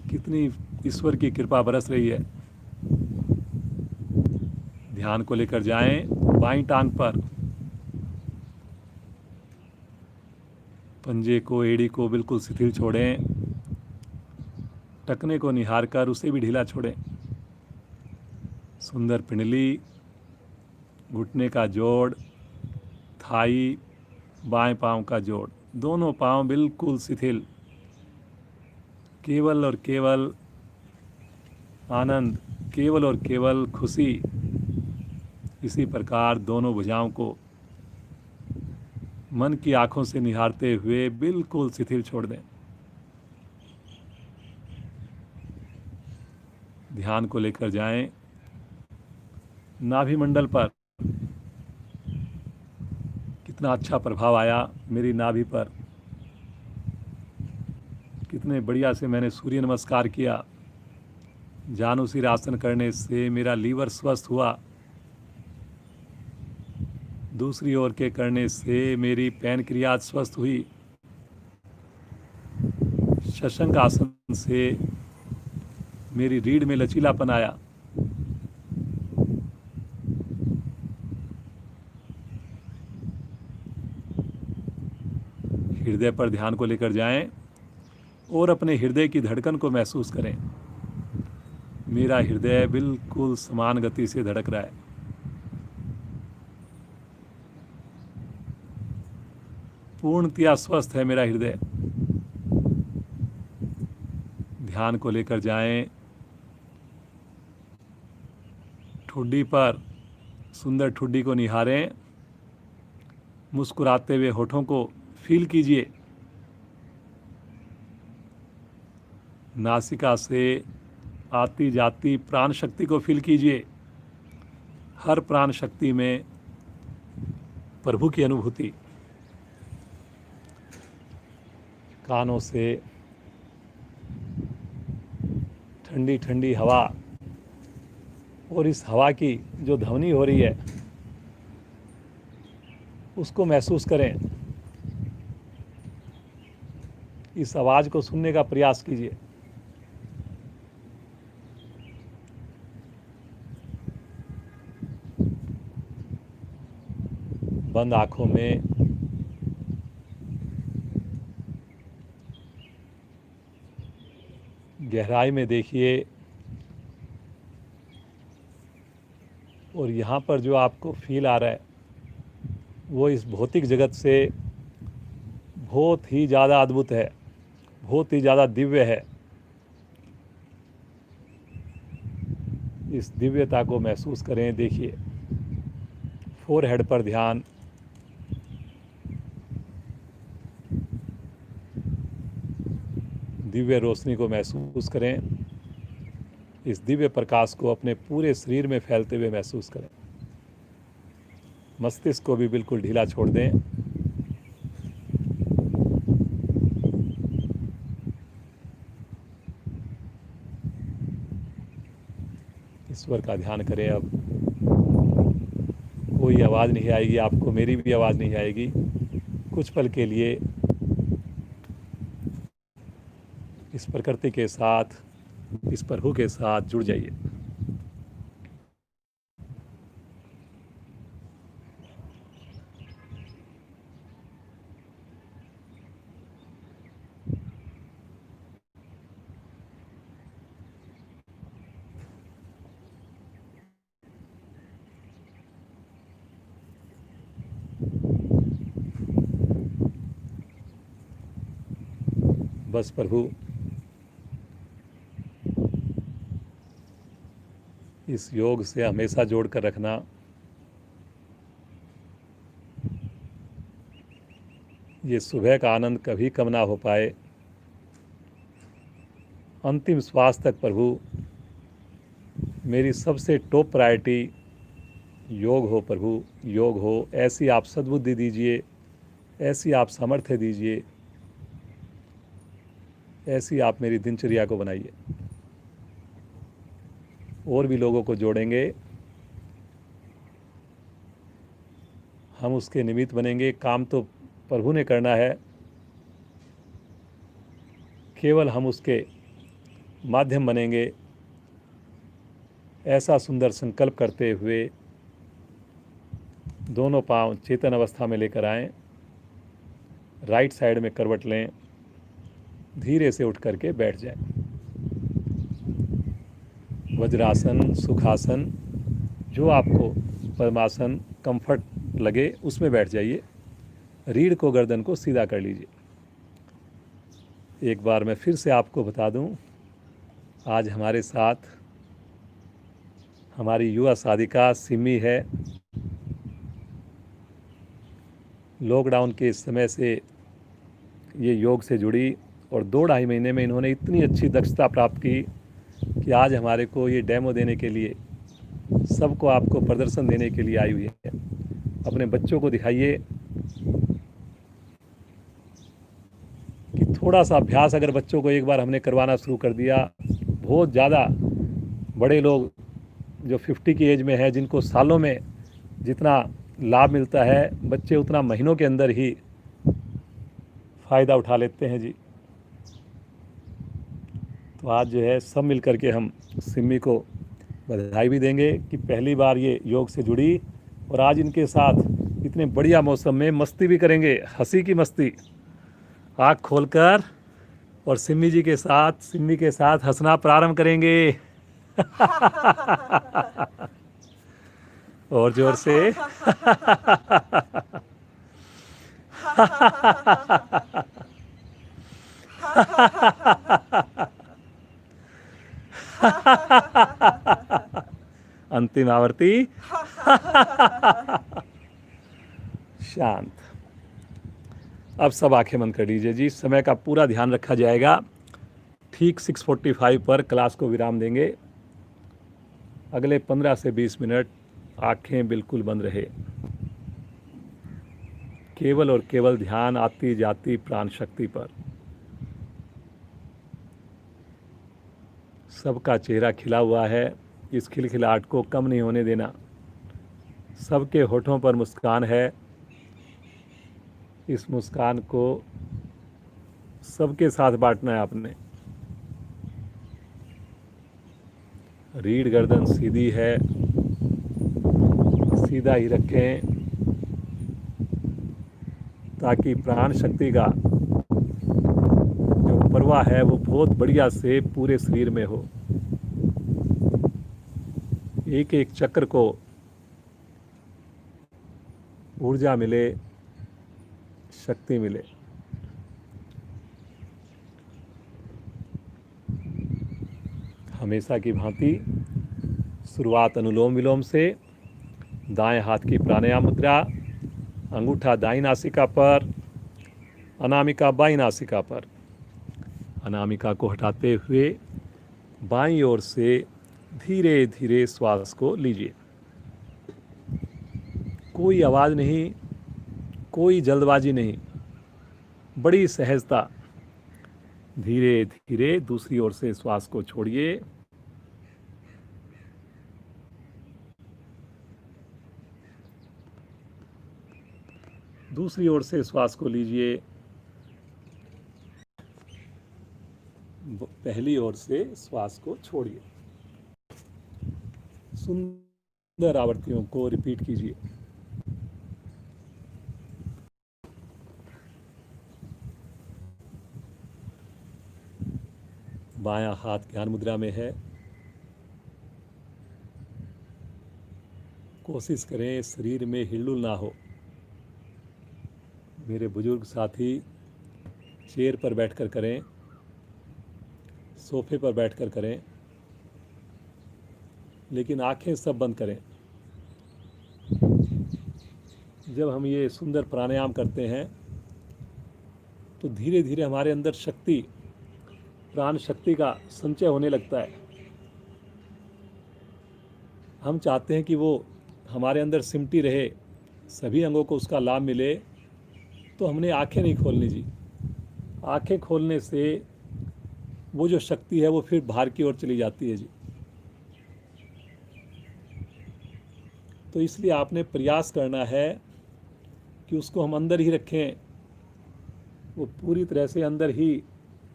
कितनी ईश्वर की कृपा बरस रही है। ध्यान को लेकर जाएं बाईं टांग पर। पंजे को, एड़ी को बिल्कुल शिथिल छोड़ें। टखने को निहार कर उसे भी ढीला छोड़ें। सुंदर पिंडली, घुटने का जोड़, थाई, बाएं पांव का जोड़, दोनों पांव बिल्कुल शिथिल। केवल और केवल आनंद, केवल और केवल खुशी। इसी प्रकार दोनों भुजाओं को मन की आंखों से निहारते हुए बिल्कुल शिथिल छोड़ दें। ध्यान को लेकर जाएं नाभि मंडल पर। कितना अच्छा प्रभाव आया मेरी नाभि पर। कितने बढ़िया से मैंने सूर्य नमस्कार किया। जानुसीर आसन करने से मेरा लीवर स्वस्थ हुआ। दूसरी ओर के करने से मेरी पैनक्रियाज स्वस्थ हुई। शशंक आसन से मेरी रीढ़ में लचीलापन आया। हृदय पर ध्यान को लेकर जाएं और अपने हृदय की धड़कन को महसूस करें। मेरा हृदय बिल्कुल समान गति से धड़क रहा है। पूर्णतया स्वस्थ है मेरा हृदय। ध्यान को लेकर जाएं ठुड्डी पर। सुंदर ठुड्डी को निहारें। मुस्कुराते हुए होठों को फील कीजिए। नासिका से आती जाती प्राण शक्ति को फील कीजिए। हर प्राण शक्ति में प्रभु की अनुभूति। कानों से ठंडी ठंडी हवा और इस हवा की जो ध्वनि हो रही है उसको महसूस करें। इस आवाज़ को सुनने का प्रयास कीजिए। बंद आंखों में गहराई में देखिए और यहाँ पर जो आपको फील आ रहा है वो इस भौतिक जगत से बहुत ही ज़्यादा अद्भुत है, बहुत ही ज़्यादा दिव्य है। इस दिव्यता को महसूस करें। देखिए फोरहेड पर ध्यान, दिव्य रोशनी को महसूस करें। इस दिव्य प्रकाश को अपने पूरे शरीर में फैलते हुए महसूस करें। मस्तिष्क को भी बिल्कुल ढीला छोड़ दें। ईश्वर का ध्यान करें। अब कोई आवाज़ नहीं आएगी आपको, मेरी भी आवाज़ नहीं आएगी। कुछ पल के लिए इस प्रकृति के साथ, इस प्रभु के साथ जुड़ जाइए। बस प्रभु इस योग से हमेशा जोड़ कर रखना। ये सुबह का आनंद कभी कम ना हो पाए। अंतिम श्वास तक प्रभु मेरी सबसे टॉप प्रायोरिटी योग हो प्रभु, योग हो। ऐसी आप सद्बुद्धि दीजिए, ऐसी आप सामर्थ्य दीजिए, ऐसी आप मेरी दिनचर्या को बनाइए। और भी लोगों को जोड़ेंगे, हम उसके निमित्त बनेंगे। काम तो प्रभु ने करना है, केवल हम उसके माध्यम बनेंगे। ऐसा सुंदर संकल्प करते हुए दोनों पांव चेतन अवस्था में लेकर आएं, राइट साइड में करवट लें, धीरे से उठ करके बैठ जाएं। वज्रासन, सुखासन, जो आपको पद्मासन कंफर्ट लगे उसमें बैठ जाइए। रीढ़ को, गर्दन को सीधा कर लीजिए। एक बार मैं फिर से आपको बता दूं, आज हमारे साथ हमारी युवा साधिका सिमी है। लॉकडाउन के समय से ये योग से जुड़ी और 2-2.5 महीने में इन्होंने इतनी अच्छी दक्षता प्राप्त की कि आज हमारे को ये डेमो देने के लिए, सबको आपको प्रदर्शन देने के लिए आई हुई है। अपने बच्चों को दिखाइए कि थोड़ा सा अभ्यास अगर बच्चों को एक बार हमने करवाना शुरू कर दिया, बहुत ज़्यादा बड़े लोग जो 50 की एज में है, जिनको सालों में जितना लाभ मिलता है, बच्चे उतना महीनों के अंदर ही फ़ायदा उठा लेते हैं जी। तो आज जो है सब मिल करके हम सिमी को बधाई भी देंगे कि पहली बार ये योग से जुड़ी, और आज इनके साथ इतने बढ़िया मौसम में मस्ती भी करेंगे, हंसी की मस्ती, आँख खोलकर, और सिमी जी के साथ, सिमी के साथ हंसना प्रारंभ करेंगे। और जोर से। अंतिम आवर्ती। शांत। अब सब आंखें बंद कर लीजिए जी। समय का पूरा ध्यान रखा जाएगा। ठीक 6:45 पर क्लास को विराम देंगे। अगले 15 से 20 मिनट आंखें बिल्कुल बंद रहे। केवल और केवल ध्यान आती जाती प्राण शक्ति पर। सबका चेहरा खिला हुआ है, इस खिलखिलाहट को कम नहीं होने देना। सबके होठों पर मुस्कान है, इस मुस्कान को सबके साथ बांटना है आपने। रीढ़ गर्दन सीधी है, सीधा ही रखें ताकि प्राण शक्ति का जो प्रवाह है वो बहुत बढ़िया से पूरे शरीर में हो। एक एक चक्र को ऊर्जा मिले, शक्ति मिले। हमेशा की भांति शुरुआत अनुलोम विलोम से। दाएं हाथ की प्राणायाम मुद्रा, अंगूठा दाईं नासिका पर, अनामिका बाईं नासिका पर। अनामिका को हटाते हुए बाईं ओर से धीरे धीरे श्वास को लीजिए। कोई आवाज़ नहीं, कोई जल्दबाजी नहीं, बड़ी सहजता। धीरे धीरे दूसरी ओर से श्वास को छोड़िए। दूसरी ओर से श्वास को लीजिए। पहली ओर से श्वास को छोड़िए। सुंदर आवृत्तियों को रिपीट कीजिए। बायां हाथ ज्ञान मुद्रा में है। कोशिश करें शरीर में हिलडुल ना हो। मेरे बुजुर्ग साथी चेयर पर बैठकर करें। सोफे पर बैठकर करें, लेकिन आंखें सब बंद करें। जब हम ये सुंदर प्राणायाम करते हैं तो धीरे धीरे हमारे अंदर शक्ति, प्राण शक्ति का संचय होने लगता है। हम चाहते हैं कि वो हमारे अंदर सिमटी रहे, सभी अंगों को उसका लाभ मिले, तो हमने आंखें नहीं खोलनी जी। आंखें खोलने से वो जो शक्ति है वो फिर बाहर की ओर चली जाती है जी। तो इसलिए आपने प्रयास करना है कि उसको हम अंदर ही रखें, वो पूरी तरह से अंदर ही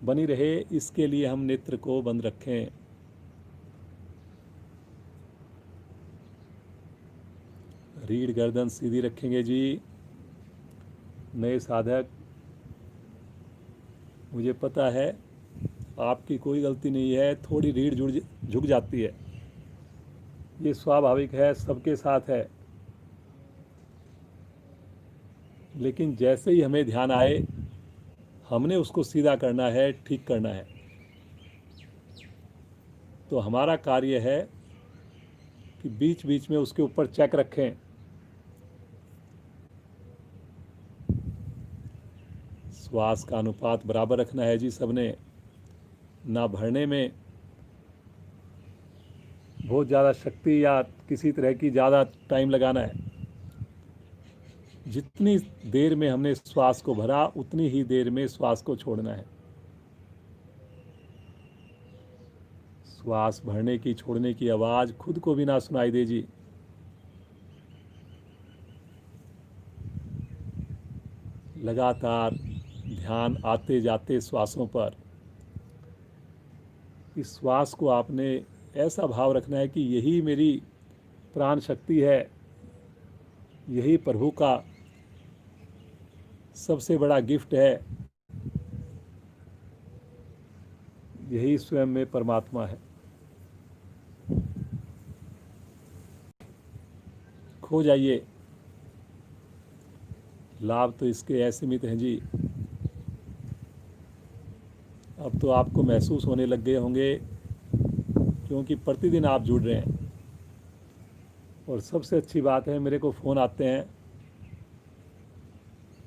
बनी रहे। इसके लिए हम नेत्र को बंद रखें। रीढ़ गर्दन सीधी रखेंगे जी। नए साधक, मुझे पता है आपकी कोई गलती नहीं है, थोड़ी रीढ़ झुक जाती है, ये स्वाभाविक है, सबके साथ है। लेकिन जैसे ही हमें ध्यान आए, हमने उसको सीधा करना है, ठीक करना है। तो हमारा कार्य है कि बीच बीच में उसके ऊपर चेक रखें। श्वास का अनुपात बराबर रखना है जी सबने, ना भरने में बहुत ज़्यादा शक्ति या किसी तरह की ज़्यादा टाइम लगाना है। जितनी देर में हमने श्वास को भरा उतनी ही देर में श्वास को छोड़ना है। श्वास भरने की छोड़ने की आवाज़ खुद को भी ना सुनाई दे जी। लगातार ध्यान आते जाते श्वासों पर। इस श्वास को आपने ऐसा भाव रखना है कि यही मेरी प्राण शक्ति है, यही प्रभु का सबसे बड़ा गिफ्ट है, यही स्वयं में परमात्मा है। खो जाइए, लाभ तो इसके असीमित हैं जी। अब तो आपको महसूस होने लग गए होंगे, क्योंकि प्रतिदिन आप जुड़ रहे हैं। और सबसे अच्छी बात है, मेरे को फ़ोन आते हैं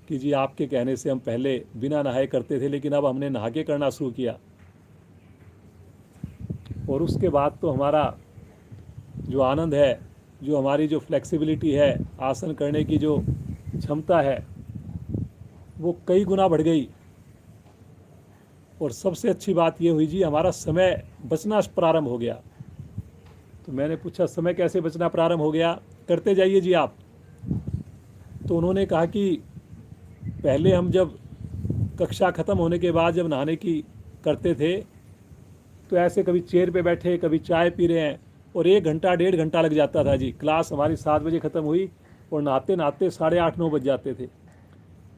कि जी आपके कहने से हम पहले बिना नहाए करते थे, लेकिन अब हमने नहा के करना शुरू किया। और उसके बाद तो हमारा जो आनंद है, जो हमारी जो फ्लेक्सिबिलिटी है, आसन करने की जो क्षमता है, वो कई गुना बढ़ गई। और सबसे अच्छी बात ये हुई जी, हमारा समय बचना प्रारंभ हो गया। तो मैंने पूछा समय कैसे बचना प्रारंभ हो गया, करते जाइए जी आप। तो उन्होंने कहा कि पहले हम जब कक्षा ख़त्म होने के बाद जब नहाने की करते थे, तो ऐसे कभी चेयर पे बैठे, कभी चाय पी रहे हैं, और 1 घंटा 1.5 घंटा लग जाता था जी। क्लास हमारी 7 बजे ख़त्म हुई और नहाते नहाते 8:30-9 बज जाते थे।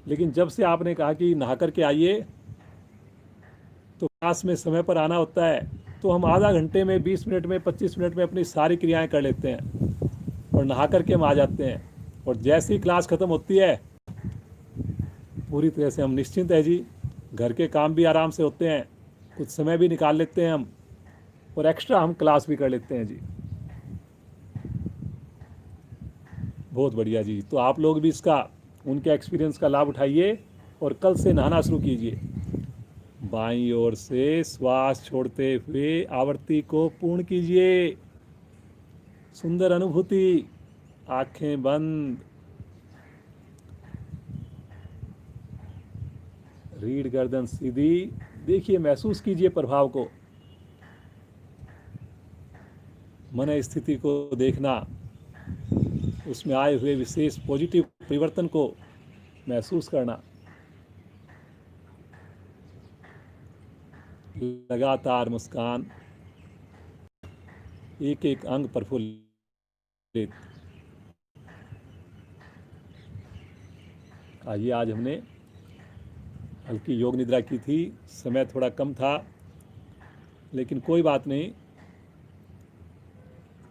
लेकिन जब से आपने कहा कि नहा करके आइए, तो क्लास में समय पर आना होता है, तो हम आधा घंटे में, 20 मिनट में, 25 मिनट में अपनी सारी क्रियाएं कर लेते हैं और नहा करके हम आ जाते हैं। और जैसे ही क्लास ख़त्म होती है, पूरी तरह से हम निश्चिंत है जी। घर के काम भी आराम से होते हैं, कुछ समय भी निकाल लेते हैं हम, और एक्स्ट्रा हम क्लास भी कर लेते हैं जी। बहुत बढ़िया जी। तो आप लोग भी इसका, उनके एक्सपीरियंस का लाभ उठाइए और कल से नहाना शुरू कीजिए। बाईं ओर से श्वास छोड़ते हुए आवृत्ति को पूर्ण कीजिए। सुंदर अनुभूति, आंखें बंद, रीढ़ गर्दन सीधी। देखिए, महसूस कीजिए प्रभाव को, मन स्थिति को देखना, उसमें आए हुए विशेष पॉजिटिव परिवर्तन को महसूस करना। लगातार मुस्कान, एक एक अंग प्रफुल्लित। आइए, आज हमने हल्की योग निद्रा की थी, समय थोड़ा कम था, लेकिन कोई बात नहीं,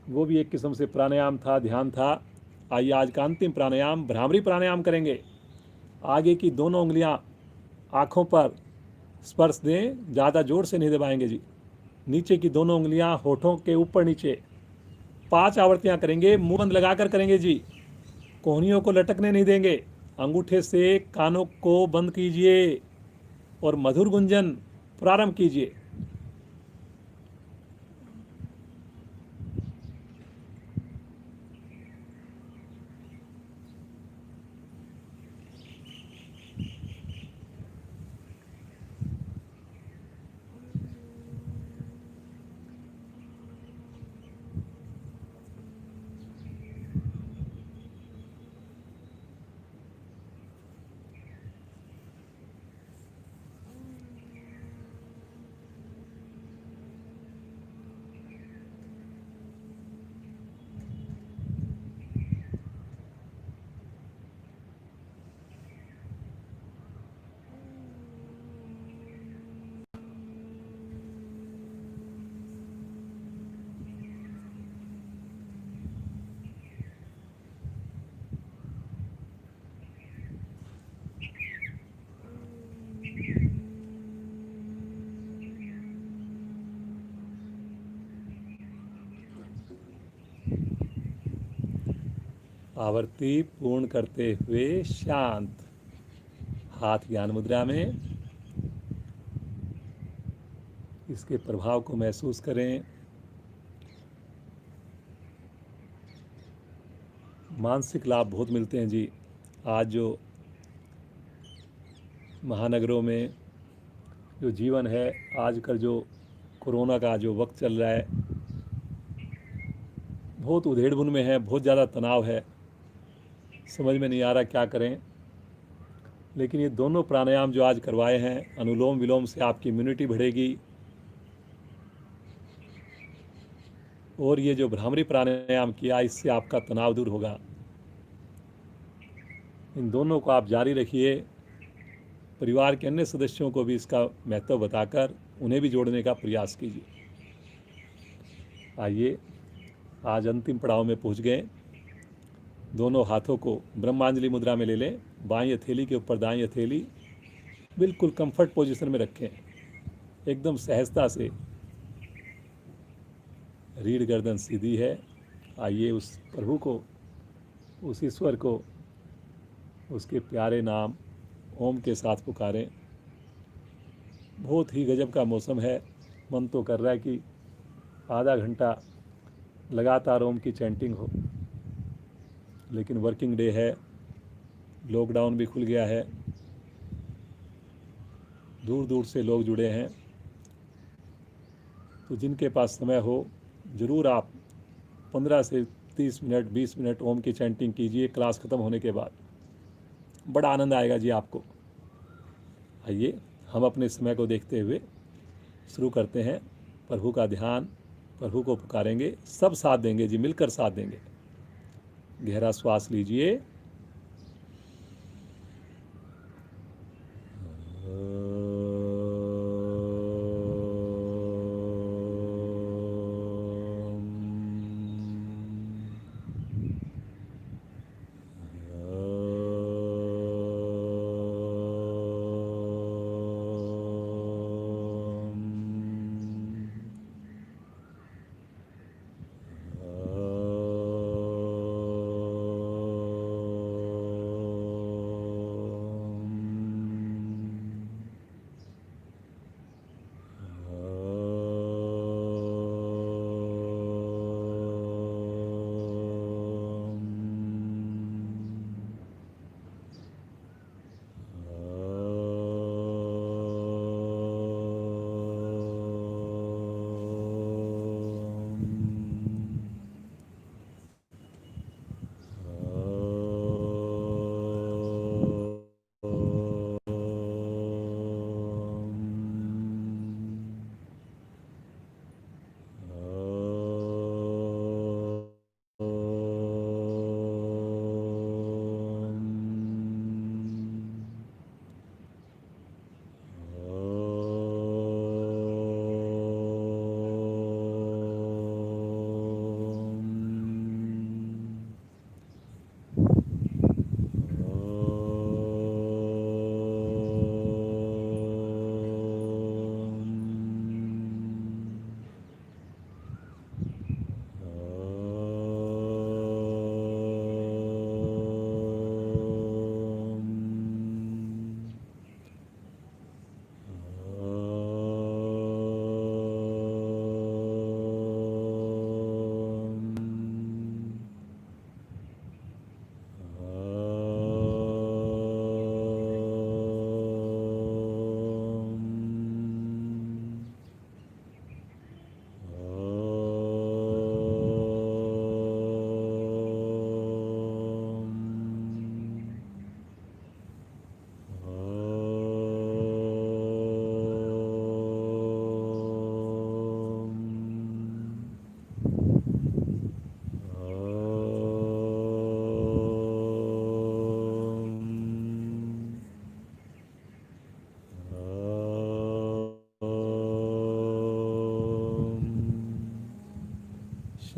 वो भी एक किस्म से प्राणायाम था, ध्यान था। आइए आज का अंतिम प्राणायाम, भ्रामरी प्राणायाम करेंगे। आगे की दोनों उंगलियां आँखों पर स्पर्श दें, ज़्यादा जोर से नहीं दबाएंगे जी। नीचे की दोनों उंगलियां होठों के ऊपर नीचे 5 आवर्तियां करेंगे। मुंह बंद लगाकर करेंगे जी, कोहनियों को लटकने नहीं देंगे। अंगूठे से कानों को बंद कीजिए और मधुर गुंजन प्रारंभ कीजिए। आवर्ती पूर्ण करते हुए शांत, हाथ ज्ञान मुद्रा में। इसके प्रभाव को महसूस करें। मानसिक लाभ बहुत मिलते हैं जी। आज जो महानगरों में जो जीवन है, आजकल जो कोरोना का जो वक्त चल रहा है, बहुत उधेड़-बुन में है, बहुत ज़्यादा तनाव है, समझ में नहीं आ रहा क्या करें। लेकिन ये दोनों प्राणायाम जो आज करवाए हैं, अनुलोम विलोम से आपकी इम्यूनिटी बढ़ेगी, और ये जो भ्रामरी प्राणायाम किया, इससे आपका तनाव दूर होगा। इन दोनों को आप जारी रखिए। परिवार के अन्य सदस्यों को भी इसका महत्व बताकर उन्हें भी जोड़ने का प्रयास कीजिए। आइए, आज अंतिम पड़ाव में पहुंच गए। दोनों हाथों को ब्रह्मांजलि मुद्रा में ले लें। बाईं हथेली के ऊपर दाईं हथेली, बिल्कुल कंफर्ट पोजीशन में रखें, एकदम सहजता से। रीढ़ गर्दन सीधी है। आइए उस प्रभु को, उस ईश्वर को, उसके प्यारे नाम ओम के साथ पुकारें। बहुत ही गजब का मौसम है। मन तो कर रहा है कि आधा घंटा लगातार ओम की चैंटिंग हो, लेकिन वर्किंग डे है, लॉकडाउन भी खुल गया है, दूर दूर से लोग जुड़े हैं। तो जिनके पास समय हो, ज़रूर आप 15 से 30 मिनट 20 मिनट ओम की चैंटिंग कीजिए क्लास ख़त्म होने के बाद। बड़ा आनंद आएगा जी आपको। आइए, हम अपने समय को देखते हुए शुरू करते हैं। प्रभु का ध्यान, प्रभु को पुकारेंगे, सब साथ देंगे जी, मिलकर साथ देंगे। गहरा श्वास लीजिए।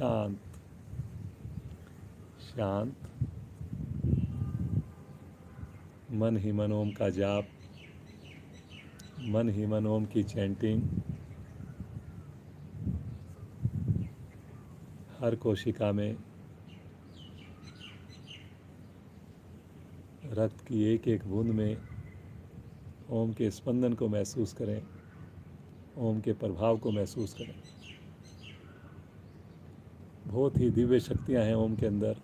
शांत शांत। मन ही मन ओम का जाप, मन ही मन ओम की चैंटिंग हर कोशिका में, रक्त की एक एक बूंद में ओम के स्पंदन को महसूस करें, ओम के प्रभाव को महसूस करें। बहुत ही दिव्य शक्तियां हैं ओम के अंदर,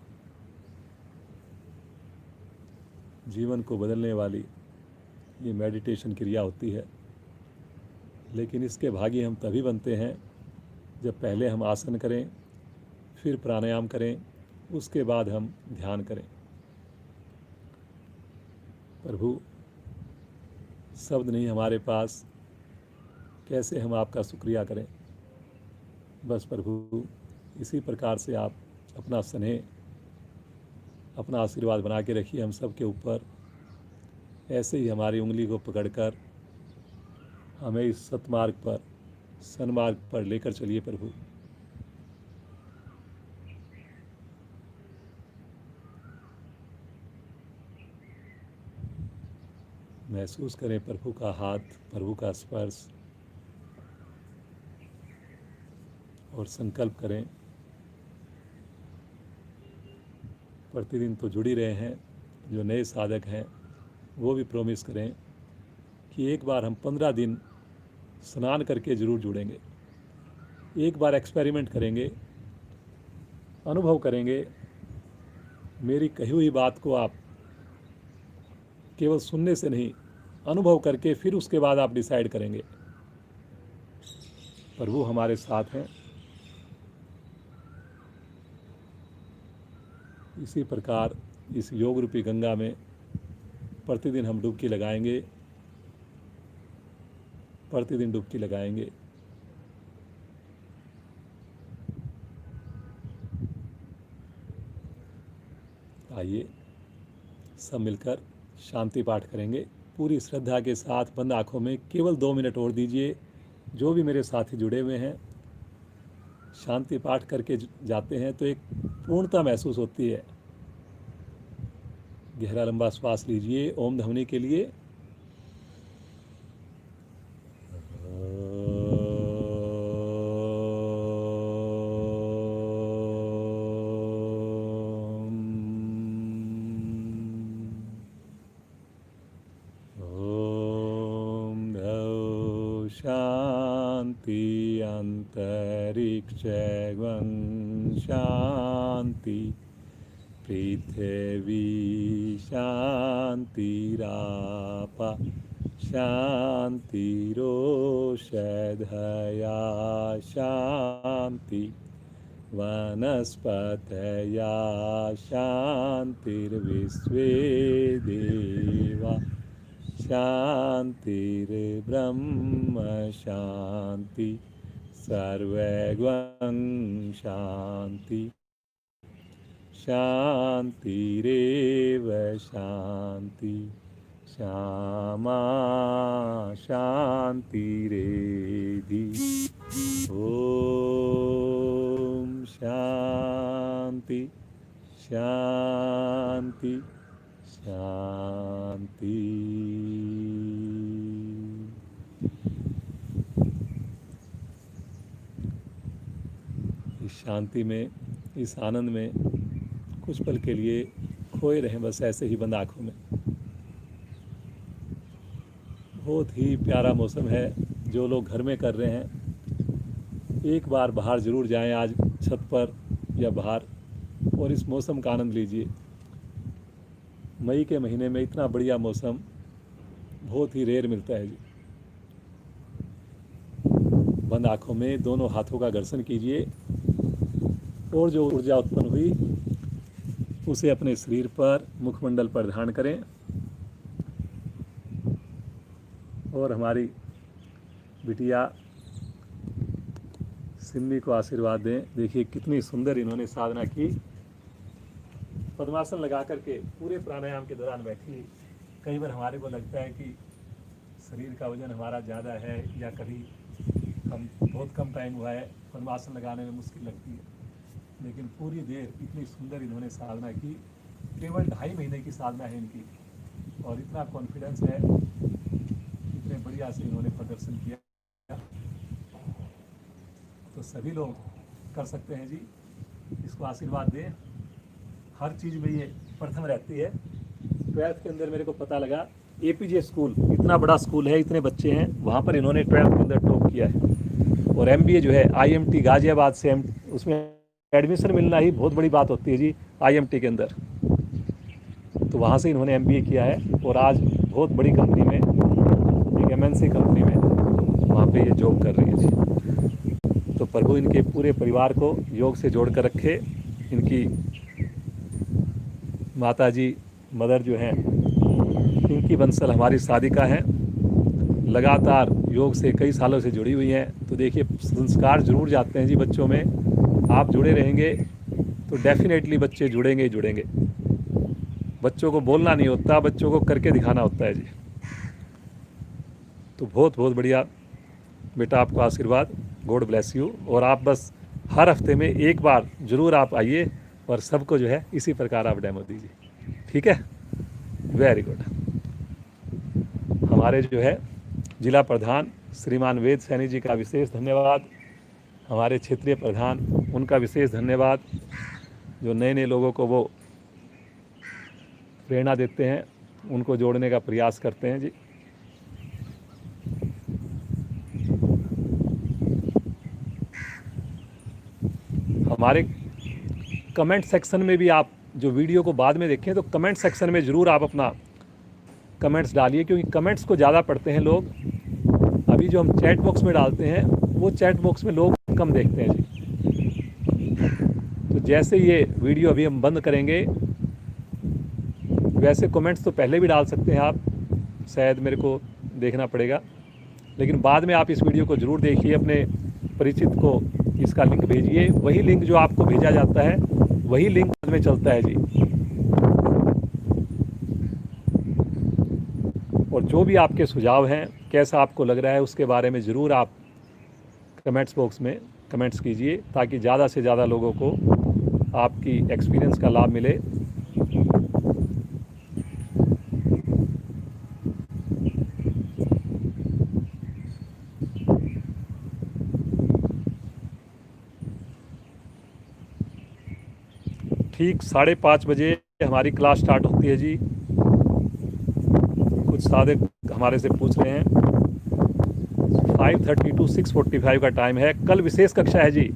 जीवन को बदलने वाली ये मेडिटेशन क्रिया होती है। लेकिन इसके भागी हम तभी बनते हैं जब पहले हम आसन करें, फिर प्राणायाम करें, उसके बाद हम ध्यान करें। प्रभु, शब्द नहीं हमारे पास, कैसे हम आपका शुक्रिया करें। बस प्रभु, इसी प्रकार से आप अपना स्नेह, अपना आशीर्वाद बना के रखिए हम सब के ऊपर। ऐसे ही हमारी उंगली को पकड़कर हमें इस सतमार्ग पर, सन्मार्ग पर लेकर चलिए प्रभु। महसूस करें प्रभु का हाथ, प्रभु का स्पर्श, और संकल्प करें। प्रतिदिन तो जुड़ ही रहे हैं, जो नए साधक हैं वो भी प्रॉमिस करें कि एक बार हम 15 दिन स्नान करके ज़रूर जुड़ेंगे। एक बार एक्सपेरिमेंट करेंगे, अनुभव करेंगे। मेरी कही हुई बात को आप केवल सुनने से नहीं, अनुभव करके फिर उसके बाद आप डिसाइड करेंगे। प्रभु हमारे साथ हैं। इसी प्रकार इस योग रूपी गंगा में प्रतिदिन हम डुबकी लगाएंगे, प्रतिदिन डुबकी लगाएंगे। आइए सब मिलकर शांति पाठ करेंगे पूरी श्रद्धा के साथ। बंद आँखों में केवल 2 मिनट और दीजिए। जो भी मेरे साथी जुड़े हुए हैं, शांति पाठ करके जाते हैं तो एक पूर्णता महसूस होती है। गहरा लंबा श्वास लीजिए ओम ध्वनि के लिए। शांति अंतरिक्षं शांति, पृथिवी शांतिराप शांतिरोषधया शांति, वनस्पतया शांतिर्विश्वे देवा शांतिर्ब्रह्म शांति, सर्वगं शांति, शांतिरेव शांति, श्यामा शांतिरेधि। ओम शांति शांति शांति। इस शांति में, इस आनंद में कुछ पल के लिए खोए रहें, बस ऐसे ही बंद आँखों में। बहुत ही प्यारा मौसम है। जो लोग घर में कर रहे हैं, एक बार बाहर ज़रूर जाएं आज छत पर या बाहर, और इस मौसम का आनंद लीजिए। मई के महीने में इतना बढ़िया मौसम बहुत ही रेयर मिलता है जी। बंद आँखों में दोनों हाथों का घर्षण कीजिए और जो ऊर्जा उत्पन्न हुई उसे अपने शरीर पर, मुखमंडल पर धारण करें और हमारी बिटिया सिम्मी को आशीर्वाद दें। देखिए कितनी सुंदर इन्होंने साधना की। पद्मासन लगा करके पूरे प्राणायाम के दौरान बैठी। कई बार हमारे को लगता है कि शरीर का वजन हमारा ज़्यादा है या कभी हम बहुत कम टाइम हुआ है, पद्मासन लगाने में मुश्किल लगती है। लेकिन पूरी देर इतनी सुंदर इन्होंने साधना की, केवल 2.5 महीने की साधना है इनकी, और इतना कॉन्फिडेंस है, इतने बढ़िया से इन्होंने प्रदर्शन किया। तो सभी लोग कर सकते हैं जी, इसको आशीर्वाद दें। हर चीज़ में ये प्रथम रहती है। 12th के अंदर मेरे को पता लगा APJ स्कूल, इतना बड़ा स्कूल है, इतने बच्चे हैं, वहाँ पर इन्होंने 12th के अंदर टॉप किया है। और MBA जो है IMT गाजियाबाद से, उसमें एडमिशन मिलना ही बहुत बड़ी बात होती है जी, IMT के अंदर। तो वहाँ से इन्होंने MBA किया है और आज बहुत बड़ी कंपनी में, एक MNC कंपनी में वहाँ पे ये जॉब कर रही है जी। तो प्रभु इनके पूरे परिवार को योग से जोड़ कर रखे। इनकी माता जी मदर जो हैं, पिंकी बंसल हमारी साधिका हैं, लगातार योग से कई सालों से जुड़ी हुई हैं। तो देखिए संस्कार जरूर जाते हैं जी बच्चों में। आप जुड़े रहेंगे तो डेफिनेटली बच्चे जुड़ेंगे ही जुड़ेंगे। बच्चों को बोलना नहीं होता, बच्चों को करके दिखाना होता है जी। तो बहुत बहुत बढ़िया बेटा, आपको आशीर्वाद, गॉड ब्लेस यू। और आप बस हर हफ्ते में एक बार ज़रूर आप आइए और सबको जो है इसी प्रकार आप डेमो दीजिए, ठीक है? Very good. हमारे जो है जिला प्रधान श्रीमान वेद सैनी जी का विशेष धन्यवाद, हमारे क्षेत्रीय प्रधान उनका विशेष धन्यवाद, जो नए नए लोगों को वो प्रेरणा देते हैं, उनको जोड़ने का प्रयास करते हैं जी। हमारे कमेंट सेक्शन में भी आप जो वीडियो को बाद में देखें तो कमेंट सेक्शन में ज़रूर आप अपना कमेंट्स डालिए, क्योंकि कमेंट्स को ज़्यादा पढ़ते हैं लोग। अभी जो हम चैट बॉक्स में डालते हैं वो चैट बॉक्स में लोग कम देखते हैं जी। तो जैसे ये वीडियो अभी हम बंद करेंगे, वैसे कमेंट्स तो पहले भी डाल सकते हैं आप, शायद मेरे को देखना पड़ेगा, लेकिन बाद में आप इस वीडियो को ज़रूर देखिए, अपने परिचित को इसका लिंक भेजिए। वही लिंक जो आपको भेजा जाता है वही लिंक बाद में चलता है जी। और जो भी आपके सुझाव हैं, कैसा आपको लग रहा है, उसके बारे में ज़रूर आप कमेंट्स बॉक्स में कमेंट्स कीजिए, ताकि ज़्यादा से ज़्यादा लोगों को आपकी एक्सपीरियंस का लाभ मिले। ठीक 5:30 बजे हमारी क्लास स्टार्ट होती है जी। कुछ साधक हमारे से पूछ रहे हैं, 5:30 to 6:45 का टाइम है। कल विशेष कक्षा है जी,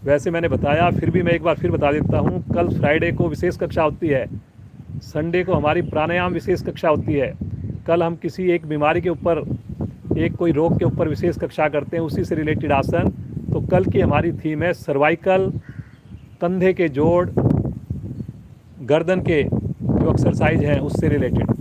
वैसे मैंने बताया, फिर भी मैं एक बार फिर बता देता हूँ। कल फ्राइडे को विशेष कक्षा होती है, संडे को हमारी प्राणायाम विशेष कक्षा होती है। कल हम किसी एक बीमारी के ऊपर, एक कोई रोग के ऊपर विशेष कक्षा करते हैं, उसी से रिलेटेड आसन। तो कल की हमारी थीम है सर्वाइकल, कंधे के जोड़, गर्दन के जो एक्सरसाइज हैं उससे रिलेटेड।